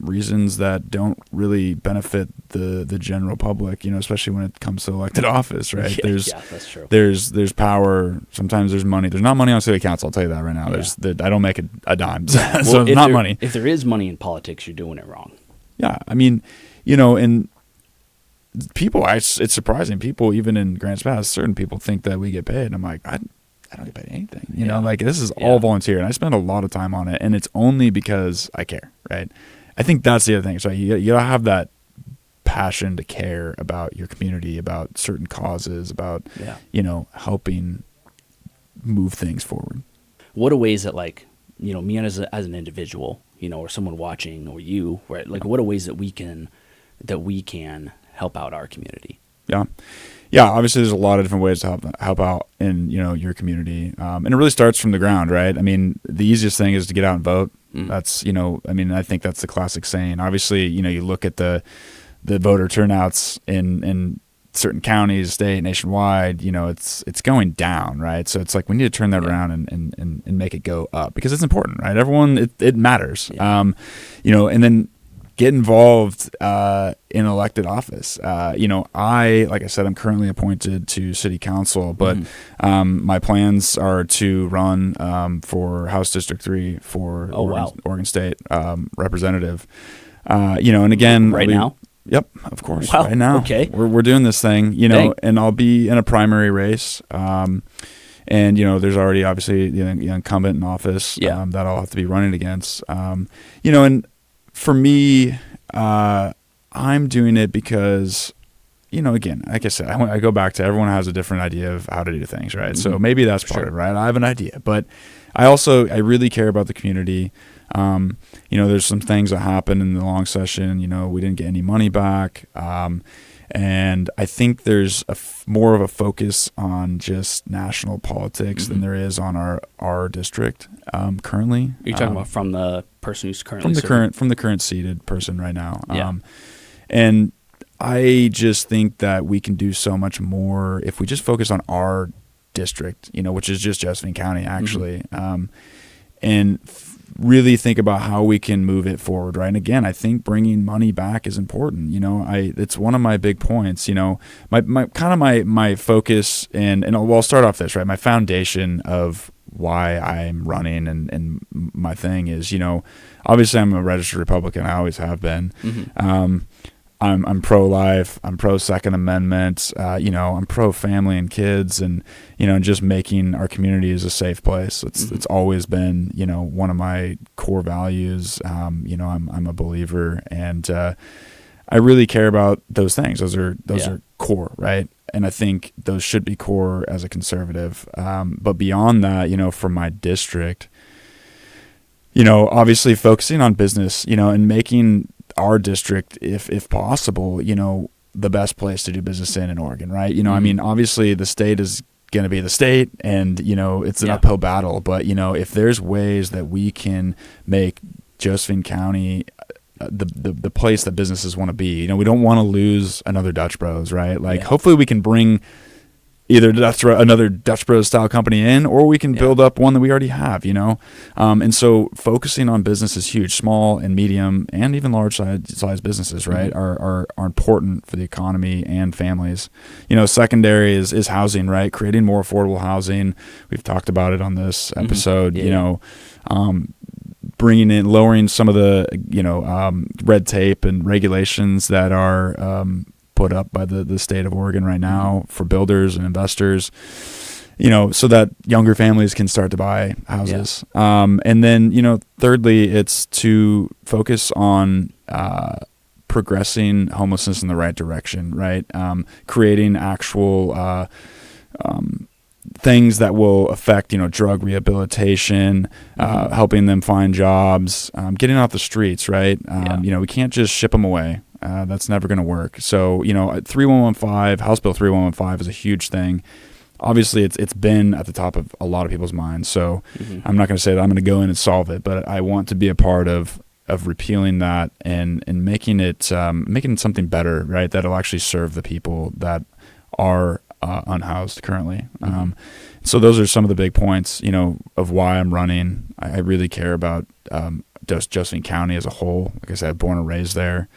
reasons that don't really benefit the general public, especially when it comes to elected office, right? That's true. There's power. Sometimes there's money. There's not money on city council. I'll tell you that right now. I don't make a dime. So it's not money. If there is money in politics, you're doing it wrong. Yeah. I mean, and people, it's surprising. People, even in Grants Pass, certain people think that we get paid. And I'm like, I don't get paid anything. Like this is all volunteer, and I spend a lot of time on it, and it's only because I care, right? I think that's the other thing. So you gotta have that passion to care about your community, about certain causes, about helping move things forward. What are ways that me as an individual, or someone watching, or you, right? Like what are ways that we can help out our community? Yeah, obviously there's a lot of different ways to help out in your community, and it really starts from the ground, right? I mean, the easiest thing is to get out and vote. That's I think that's the classic saying. Obviously, you look at the voter turnouts in certain counties, state, nationwide. It's going down, right? So it's like we need to turn that around and make it go up, because it's important, right? Everyone, it matters. And then get involved in elected office. Like I said, I'm currently appointed to city council, but my plans are to run for House District 3 for Oregon State representative. And again, now? Yep, of course. Wow. Right now, okay, we're doing this thing, and I'll be in a primary race. And there's already obviously the incumbent in office that I'll have to be running against. And for me, I'm doing it because, again, like I said, I go back to everyone has a different idea of how to do things, right? So maybe that's part of it, right? I have an idea, but I really care about the community. There's some things that happened in the long session. We didn't get any money back. And I think there's more of a focus on just national politics than there is on our district currently. Are you talking about from the person who's currently from the current seated person right now? And I just think that we can do so much more if we just focus on our district, which is just Josephine County actually, and really think about how we can move it forward, right? And again, I think bringing money back is important. It's one of my big points. My focus, and I'll start off this, right? My foundation of why I'm running and my thing is, obviously I'm a registered Republican. I always have been. I'm pro-life. I'm pro-Second Amendment. I'm pro-family and kids, and just making our communities a safe place. It's always been one of my core values. I'm a believer, and I really care about those things. Those are core, right? And I think those should be core as a conservative. But beyond that, for my district, obviously focusing on business, and making our district, if possible, the best place to do business in Oregon, right? I mean, obviously the state is going to be the state, and it's an uphill battle. But if there's ways that we can make Josephine County the place that businesses want to be, we don't want to lose another Dutch Bros, right? Hopefully we can bring either another Dutch Bros style company in, or we can build up one that we already have, and so focusing on business is huge. Small and medium and even large size businesses, right, are important for the economy and families. Secondary is housing, right? Creating more affordable housing. We've talked about it on this episode. Bringing in, lowering some of the red tape and regulations that are put up by the state of Oregon right now for builders and investors, so that younger families can start to buy houses. And then, thirdly, it's to focus on progressing homelessness in the right direction, right? Creating actual things that will affect, drug rehabilitation, helping them find jobs, getting off the streets, right? We can't just ship them away. That's never going to work. So, 3115, House Bill 3115 is a huge thing. Obviously, it's been at the top of a lot of people's minds. So I'm not going to say that I'm going to go in and solve it, but I want to be a part of repealing that and making it something better, right? That'll actually serve the people that are unhoused currently. So those are some of the big points, of why I'm running. I really care about Josephine County as a whole. Like I said, born and raised there.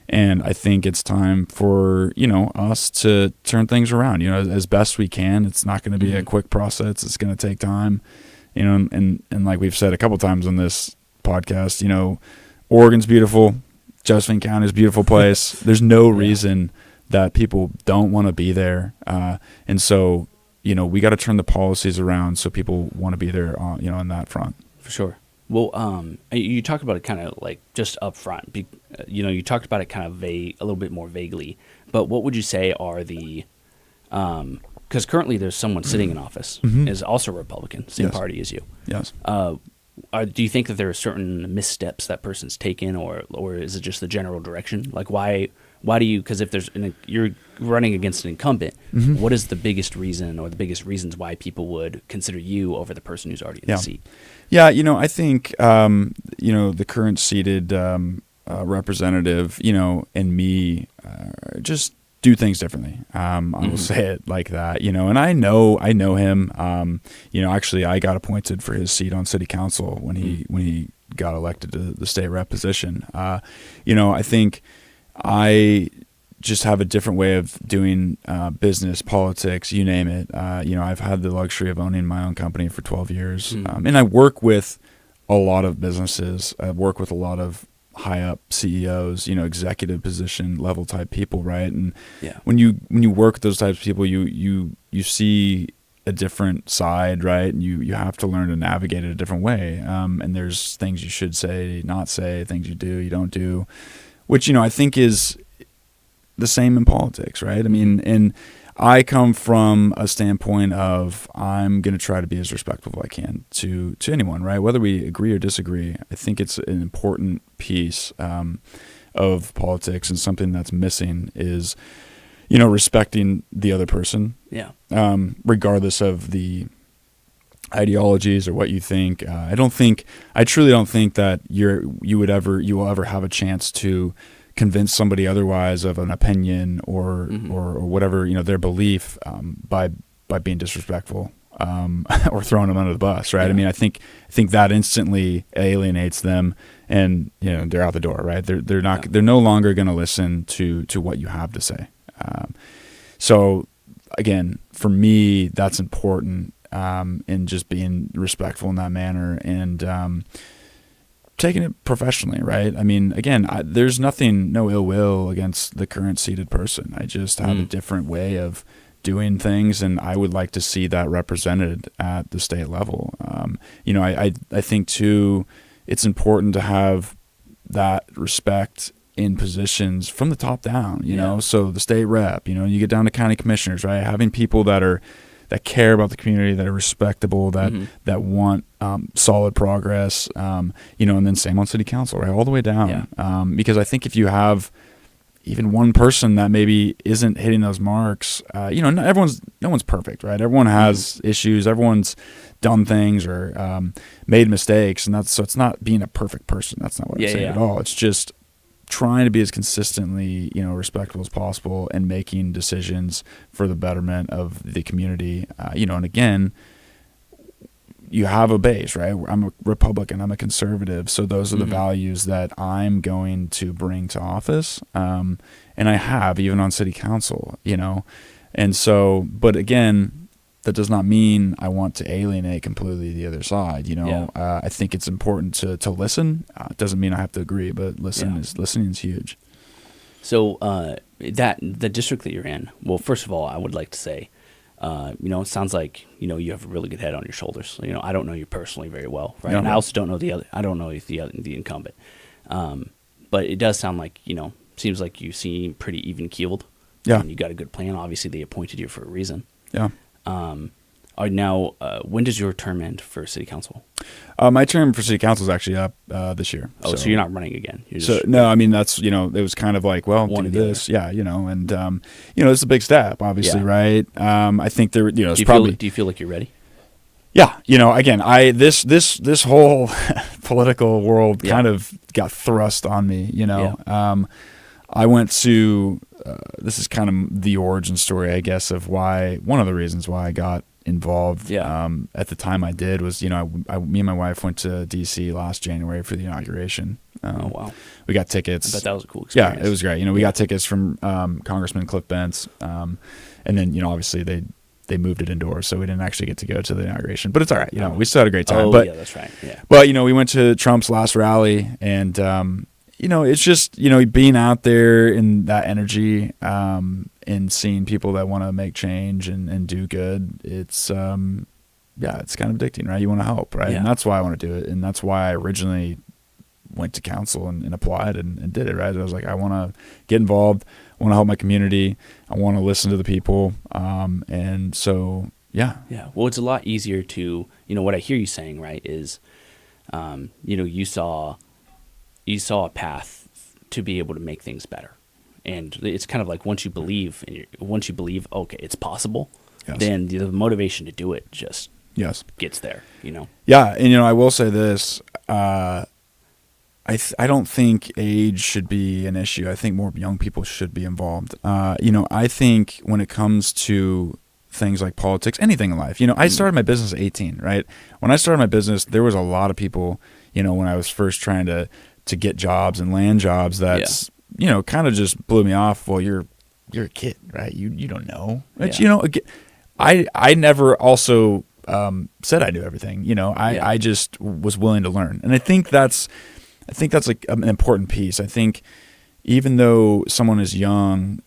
And I think it's time for, us to turn things around, as best we can. It's not going to be a quick process. It's going to take time, and like we've said a couple times on this podcast, Oregon's beautiful. Josephine County is a beautiful place. There's no reason that people don't want to be there. And so, we got to turn the policies around so people want to be there, on that front. For sure. Well, you talked about it kind of like just up front. You talked about it kind of a little bit more vaguely. But what would you say are the because currently there's someone sitting in office is also a Republican, same party as you. Yes. Do you think that there are certain missteps that person's taken, or is it just the general direction? Like why do you? Because if you're running against an incumbent, what is the biggest reason or the biggest reasons why people would consider you over the person who's already in the seat? Yeah, I think the current seated representative, and me just do things differently. I will say it like that, and I know him. Actually, I got appointed for his seat on city council when he got elected to the state rep position. I think I just have a different way of doing business, politics, you name it. I've had the luxury of owning my own company for 12 years, and I work with a lot of businesses. I work with a lot of high up CEOs, executive position level type people, right? And when you work with those types of people, you see a different side, right? And you have to learn to navigate it a different way. And there's things you should say, not say, things you do, you don't do, which I think is the same in politics, right? I mean, and I come from a standpoint of I'm going to try to be as respectful as I can to anyone, right? Whether we agree or disagree, I think it's an important piece of politics, and something that's missing is, respecting the other person, regardless of the ideologies or what you think. I truly don't think that you will ever have a chance to convince somebody otherwise of an opinion or whatever, their belief, by being disrespectful, or throwing them under the bus. Right. I mean, I think that instantly alienates them, and, they're out the door, right? They're no longer going to listen to what you have to say. So again, for me, that's important, in just being respectful in that manner, and, taking it professionally, right? I mean, again, there's no ill will against the current seated person. I just have a different way of doing things, and I would like to see that represented at the state level. I think too, it's important to have that respect in positions from the top down. So the state rep, you get down to county commissioners, right? Having people that care about the community, that are respectable, that want solid progress, and then same on city council, right, all the way down. Because I think if you have even one person that maybe isn't hitting those marks, no one's perfect, right? Everyone has issues. Everyone's done things or made mistakes, and so it's not being a perfect person. That's not what I'm saying at all. It's just trying to be as consistently, respectful as possible and making decisions for the betterment of the community. And again, you have a base, right? I'm a Republican, I'm a conservative. So those are the values that I'm going to bring to office. And I have, even on city council, And so, but again, that does not mean I want to alienate completely the other side. I think it's important to listen. It doesn't mean I have to agree, but listening is huge. So the district that you're in, well, first of all, I would like to say, it sounds like, you have a really good head on your shoulders. I don't know you personally very well, right? And I also don't know I don't know the incumbent. But it does sound like, seems like you seem pretty even keeled. Yeah. And you got a good plan. Obviously they appointed you for a reason. Yeah. Now, when does your term end for city council? My term for city council is actually up this year. Oh, so you're not running again? No, I mean, that's, it was kind of like, well, do this. Yeah, and, it's a big step, obviously, right? I think there, it's probably. Do you feel like you're ready? Yeah, again, this whole political world kind of got thrust on me, I went to, this is kind of the origin story, I guess, of one of the reasons why I got involved. At the time I did was, me and my wife went to DC last January for the inauguration. Oh, wow. We got tickets. I bet that was a cool experience. Yeah, it was great. We got tickets from Congressman Cliff Bentz. And then, obviously they moved it indoors, so we didn't actually get to go to the inauguration. But it's all right. We still had a great time. Oh, but, yeah, that's right. Yeah. But, we went to Trump's last rally, and, it's just, being out there in that energy and seeing people that want to make change and do good, it's kind of addicting, right? You want to help, right? Yeah. And that's why I want to do it. And that's why I originally went to council and applied and did it, right? I was like, I want to get involved. I want to help my community. I want to listen to the people. And so, yeah. Yeah. Well, it's a lot easier to, what I hear you saying, right, is, you saw a path to be able to make things better. And it's kind of like once you believe, okay, it's possible, then the motivation to do it just gets there, Yeah, and I will say this, I don't think age should be an issue. I think more young people should be involved. I think when it comes to things like politics, anything in life, I started my business at 18, right? When I started my business, there was a lot of people, when I was first trying to get jobs and land jobs, that's kind of just blew me off. Well, you're a kid, right? You don't know. But, I never also said I knew everything. I just was willing to learn, and I think that's like an important piece. I think even though someone is young,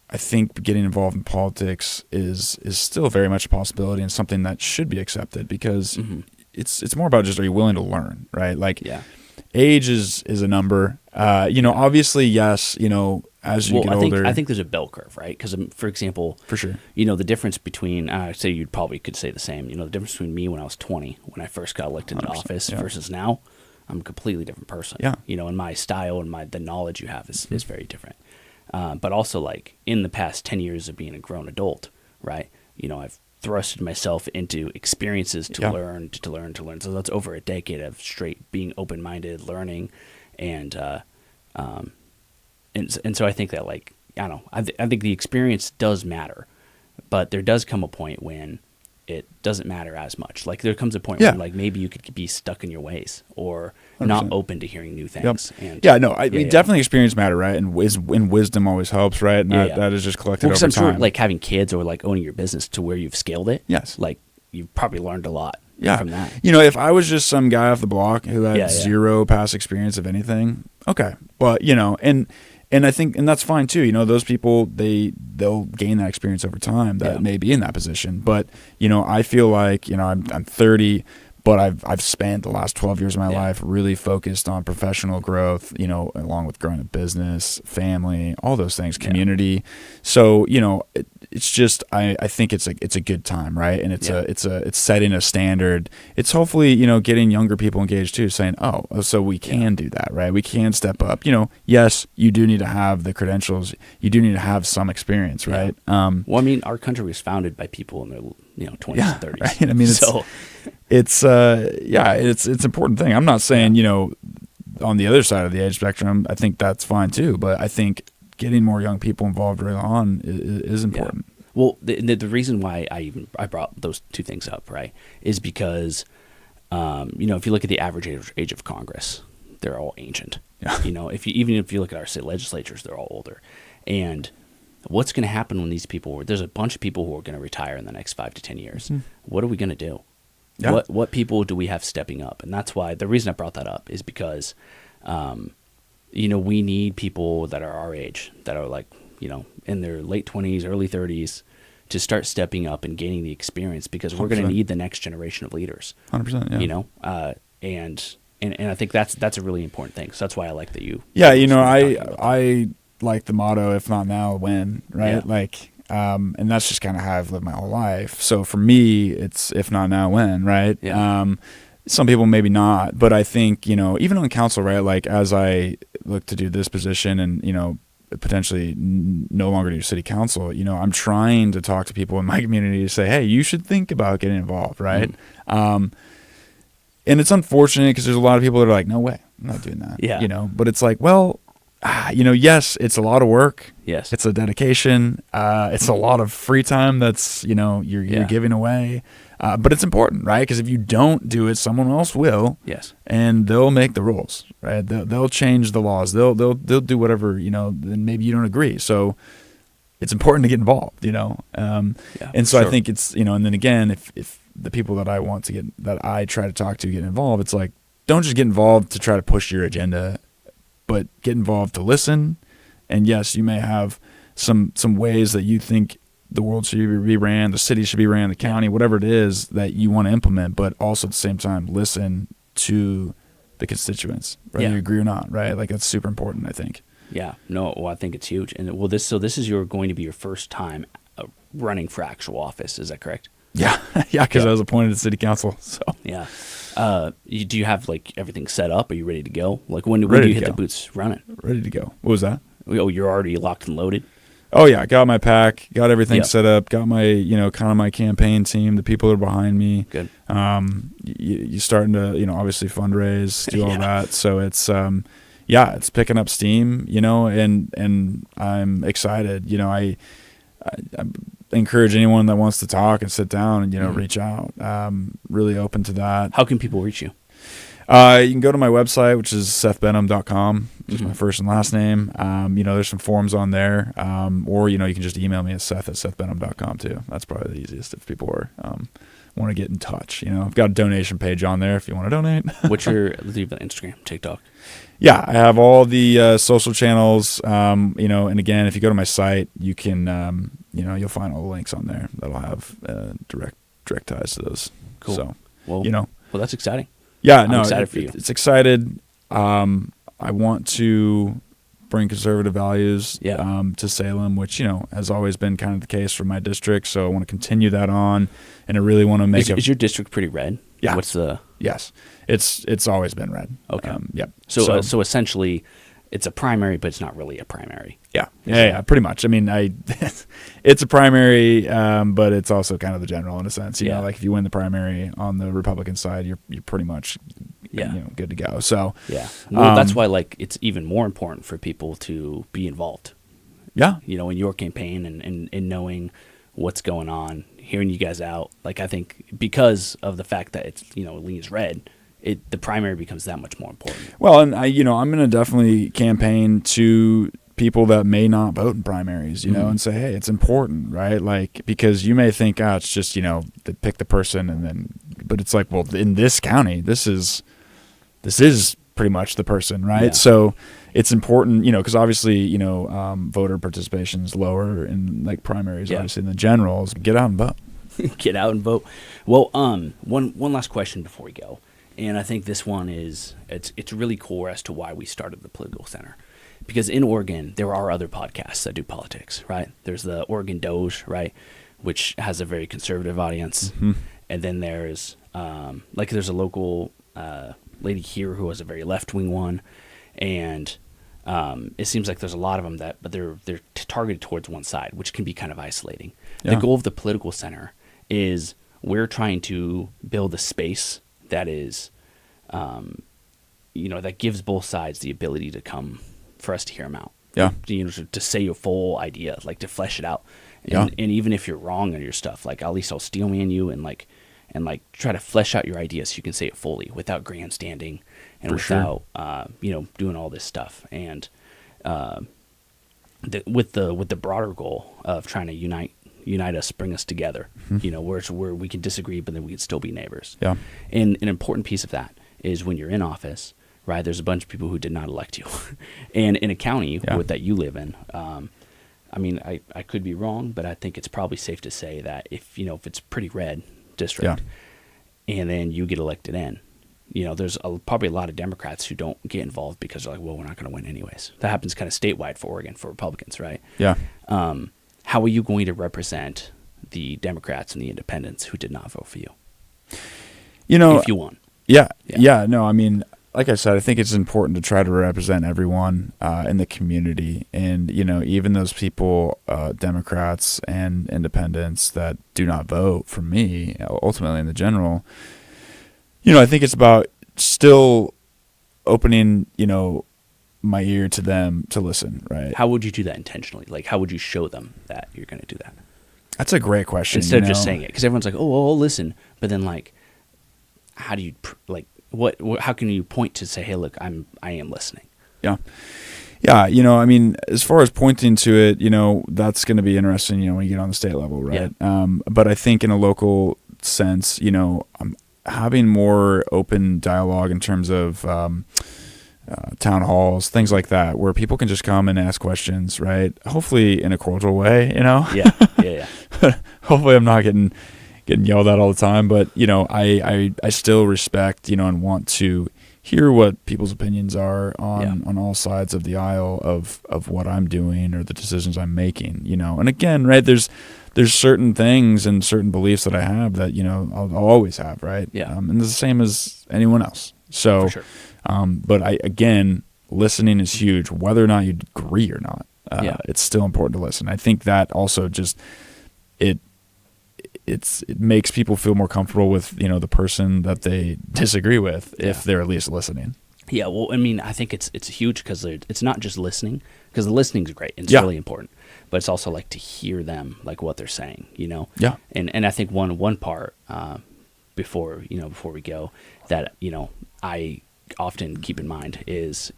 I think getting involved in politics is still very much a possibility and something that should be accepted because it's more about just, are you willing to learn, right? Like, age is a number. Obviously, yes, as you get older. I think there's a bell curve, right? Because, for example, for sure, the difference between, say you probably could say the same, the difference between me when I was 20, when I first got elected to office versus now, I'm a completely different person. Yeah. And my style and the knowledge you have is very different. But also, like, in the past 10 years of being a grown adult, right, I've thrusted myself into experiences to learn. So that's over a decade of straight being open-minded, learning, and so I think that, like, I don't know, I think the experience does matter, but there does come a point when it doesn't matter as much. Like, there comes a point when, like, maybe you could be stuck in your ways or 100%. Not open to hearing new things. Yep. And I mean, definitely experience matter, right? And wisdom always helps, right? And that is just collected over time. I'm sure, like, having kids or, like, owning your business to where you've scaled it. Yes. Like, you've probably learned a lot from that. If I was just some guy off the block who had zero past experience of anything, okay. But, and I think, and that's fine too. Those people, they'll gain that experience over time that may be in that position. But, I feel like, I'm 30, but I've spent the last 12 years of my life really focused on professional growth, along with growing a business, family, all those things, community. So, it's just, I think it's a good time, right? And it's setting a standard. It's hopefully, getting younger people engaged too, saying, oh, so we can do that, right? We can step up. Yes, you do need to have the credentials. You do need to have some experience, right? Well, I mean, our country was founded by people in their 20s and 30s. Right? I mean, it's an important thing. I'm not saying, on the other side of the age spectrum, I think that's fine too. But I think getting more young people involved early on is important. Yeah. Well, the reason why I brought those two things up, right, is because, if you look at the average age of Congress, they're all ancient. Yeah. Even if you look at our state legislatures, they're all older. And what's going to happen when these people? There's a bunch of people who are going to retire in the next 5 to 10 years. Mm-hmm. What are we going to do? Yeah. What people do we have stepping up? And that's why the reason I brought that up is because, we need people that are our age, that are like, in their late 20s, early 30s, to start stepping up and gaining the experience, because we're going to need the next generation of leaders. 100%. Yeah. And I think that's a really important thing. So that's why I like that you. Yeah. I like the motto, if not now, when, right? Yeah. Like, and that's just kind of how I've lived my whole life. So for me, it's if not now, when, right? Yeah. Some people maybe not, but I think, even on council, right? Like as I look to do this position and, potentially no longer do city council, I'm trying to talk to people in my community to say, hey, you should think about getting involved, right? Mm-hmm. And it's unfortunate because there's a lot of people that are like, no way, I'm not doing that. Yeah. But it's like, well, yes, it's a lot of work. Yes. It's a dedication. It's a lot of free time that's, you're giving away. But it's important, right? Because if you don't do it, someone else will. Yes. And they'll make the rules, right? They'll change the laws. They'll do whatever, and maybe you don't agree. So it's important to get involved, And so I think it's, and then again, if the people that I try to talk to get involved, it's like, don't just get involved to try to push your agenda, but get involved to listen. And yes, you may have some ways that you think the world should be ran, the city should be ran, the county, whatever it is that you want to implement, but also at the same time listen to the constituents, whether you agree or not, right? Like that's super important, I think. Yeah, no, well, I think it's huge. And this is going to be your first time running for actual office, is that correct? Yeah, because I was appointed to city council. So yeah, do you have like everything set up? Are you ready to go? Like when do you hit the boots running? Ready to go. What was that? Oh, you're already locked and loaded. Oh yeah, got my pack, got everything set up, got my kind of my campaign team, the people that are behind me. Good. You starting to obviously fundraise, do all that. So it's it's picking up steam, and I'm excited. I encourage anyone that wants to talk and sit down and reach out. Really open to that. How can people reach you? You can go to my website, which is sethbenham.com, just my first and last name. There's some forms on there, or you can just email me at seth@sethbenham.com too. That's probably the easiest if people want to get in touch. I've got a donation page on there if you want to donate. What's your Instagram, TikTok? Yeah, I have all the social channels. And again, if you go to my site, you can you'll find all the links on there that'll have direct ties to those. Cool. So well, that's exciting. Yeah, I'm excited for you. It's excited. I want to bring conservative values to Salem, which has always been kind of the case for my district. So I want to continue that on, and I really want to make. Is your district pretty red? Yeah. Yes, it's always been red. Okay. Yep. So essentially, it's a primary, but it's not really a primary. Yeah, pretty much. I mean, it's a primary, but it's also kind of the general in a sense. You know, like if you win the primary on the Republican side, you're pretty much good to go. So well, that's why it's even more important for people to be involved. Yeah, in your campaign and knowing what's going on, hearing you guys out. Like I think because of the fact that it's it leans red. The primary becomes that much more important. Well, and I'm going to definitely campaign to people that may not vote in primaries, and say, hey, it's important, right? Like, because you may think, it's just, they pick the person but it's like, well, in this county, this is pretty much the person, right? Yeah. So it's important, because obviously, voter participation is lower in like primaries, obviously in the generals. Get out and vote. Get out and vote. Well, one last question before we go. And I think this one it's really cool as to why we started the Political Center. Because in Oregon, there are other podcasts that do politics, right? There's the Oregon Doge, right, which has a very conservative audience. Mm-hmm. And then there's there's a local lady here who has a very left-wing one. And it seems like there's a lot of them but they're targeted towards one side, which can be kind of isolating. Yeah. The goal of the Political Center is we're trying to build a space that is, that gives both sides the ability to come for us to hear them out. Yeah. To say your full idea, like to flesh it out. Yeah. And even if you're wrong on your stuff, like at least I'll steel man you and try to flesh out your ideas so you can say it fully without grandstanding and without doing all this stuff. And with the broader goal of trying to unite us, bring us together, where we can disagree, but then we can still be neighbors. Yeah. And an important piece of that is when you're in office, right? There's a bunch of people who did not elect you, and in a county that you live in, I could be wrong, but I think it's probably safe to say that if it's pretty red district, and then you get elected in, there's probably a lot of Democrats who don't get involved because they're like, well, we're not going to win anyways. That happens kind of statewide for Oregon for Republicans, right? Yeah. How are you going to represent the Democrats and the independents who did not vote for you? If you won. Yeah. No, I mean, like I said, I think it's important to try to represent everyone in the community. And, even those people, Democrats and independents that do not vote for me, ultimately in the general, I think it's about still opening, my ear to them to listen, right? How would you do that intentionally? Like, how would you show them that you're going to do that? That's a great question. Instead of just saying it. Because everyone's like, oh, well, I'll listen. But then, like, how do you, how can you point to say, hey, look, I am listening? Yeah. As far as pointing to it, that's going to be interesting, when you get on the state level, right? Yeah. But I think in a local sense, having more open dialogue in terms of town halls, things like that, where people can just come and ask questions, right? Hopefully in a cordial way, Yeah. Hopefully I'm not getting yelled at all the time, but I still respect, and want to hear what people's opinions are on all sides of the aisle of what I'm doing or the decisions I'm making, And again, right, there's certain things and certain beliefs that I have that, I'll always have, right? Yeah. And it's the same as anyone else. So, for sure. But listening is huge, whether or not you agree or not. It's still important to listen. I think that also just it makes people feel more comfortable with the person that they disagree with if they're at least listening. Yeah, well, I think it's huge because it's not just listening, because the listening is great and it's really important, but it's also like to hear them, like what they're saying, Yeah. And I think one part before we go that I often keep in mind is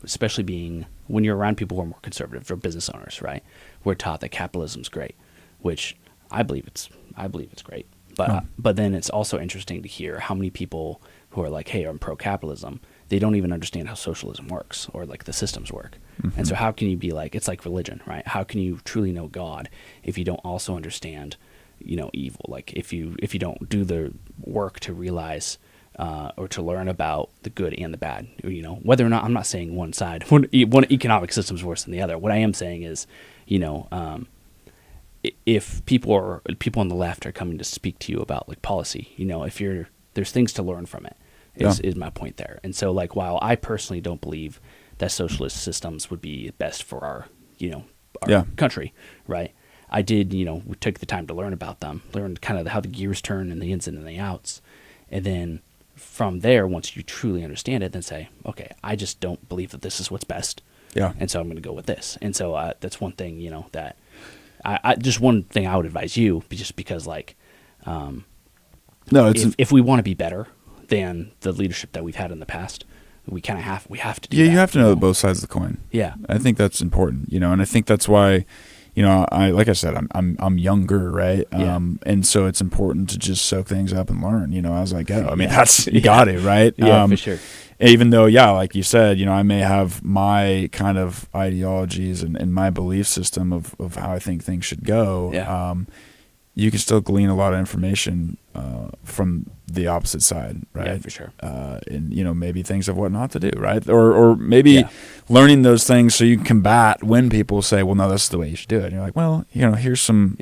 especially being when you're around people who are more conservative or business owners, right? We're taught that capitalism's great, which I believe it's great, but then it's also interesting to hear how many people who are like, hey, I'm pro-capitalism, they don't even understand how socialism works or like the systems work. Mm-hmm. And so how can you be like, it's like religion, right? How can you truly know God if you don't also understand, evil? Like if you don't do the work to realize or to learn about the good and the bad, whether or not, I'm not saying one side, one economic system is worse than the other. What I am saying is, if people on the left are coming to speak to you about like policy, there's things to learn from it. Is my point there. And so like while I personally don't believe that socialist systems would be best for our country, right? I did, we took the time to learn about them, learn kind of how the gears turn and the ins and the outs, and then from there, once you truly understand it, then say, okay, I just don't believe that this is what's best. Yeah. And so I'm going to go with this. And so that's one thing, that I just one thing I would advise you, just because like, if we want to be better than the leadership that we've had in the past, we have to do that. You have to know both sides of the coin. Yeah. I think that's important, and I think that's why, like I said, I'm younger, right? And so it's important to just soak things up and learn, as I go. I mean, that's, you got it, right? Yeah, for sure. Even though, like you said, I may have my kind of ideologies and my belief system of how I think things should go. Yeah. You can still glean a lot of information from the opposite side, right? Yeah, for sure. And maybe things of what not to do, right? Or maybe learning those things so you can combat when people say, "Well, no, that's the way you should do it." And you're like, "Well, here's some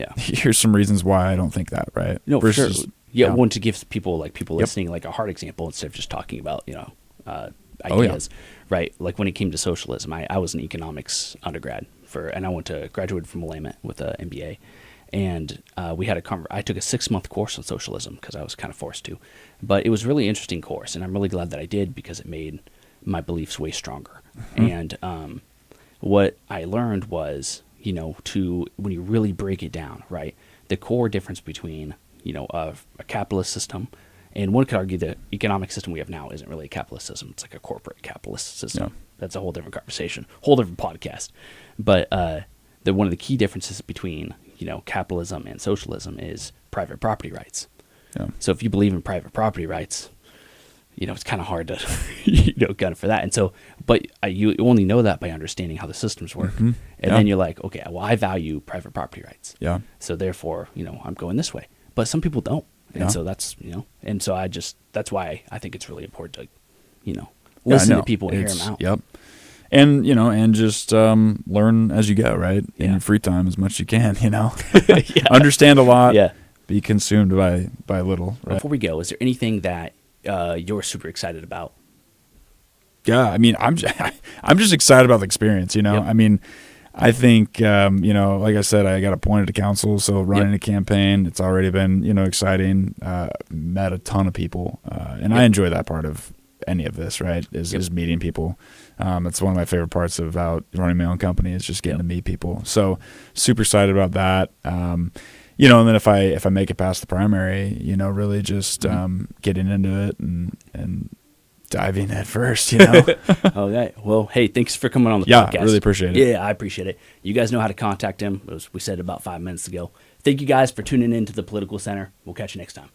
reasons why I don't think that," right? No, for sure. Yeah, one to give people listening like a hard example instead of just talking about ideas, right? Like when it came to socialism, I was an economics undergrad and I graduated from Willamette with an MBA. And we had I took a 6-month course on socialism because I was kind of forced to, but it was a really interesting course, and I'm really glad that I did because it made my beliefs way stronger. And what I learned was, when you really break it down, right, the core difference between, a capitalist system, and one could argue the economic system we have now isn't really a capitalist system. It's like a corporate capitalist system. Yeah. That's a whole different conversation, whole different podcast. But one of the key differences between, capitalism and socialism is private property rights. Yeah. So if you believe in private property rights, it's kind of hard to, gun for that. And so, but you only know that by understanding how the systems work. And then you're like, okay, well, I value private property rights. Yeah. So therefore, I'm going this way. But some people don't. And so that's, and so that's why I think it's really important to, listen to people and hear them out. Yep. And, and just learn as you go, right? In your free time as much as you can, Understand a lot. Yeah. Be consumed by little. Right? Before we go, is there anything that you're super excited about? Yeah, I mean, I'm just excited about the experience, Yep. I mean, I think, like I said, I got appointed to council, so running a campaign, it's already been, exciting. Met a ton of people, and I enjoy that part of any of this, right, is meeting people. It's one of my favorite parts about running my own company is just getting to meet people. So super excited about that. And then if I make it past the primary, really just getting into it and diving head first, Okay. Well, hey, thanks for coming on the podcast. Yeah, really appreciate it. Yeah, I appreciate it. You guys know how to contact him. We said about 5 minutes ago. Thank you guys for tuning in to the Political Center. We'll catch you next time.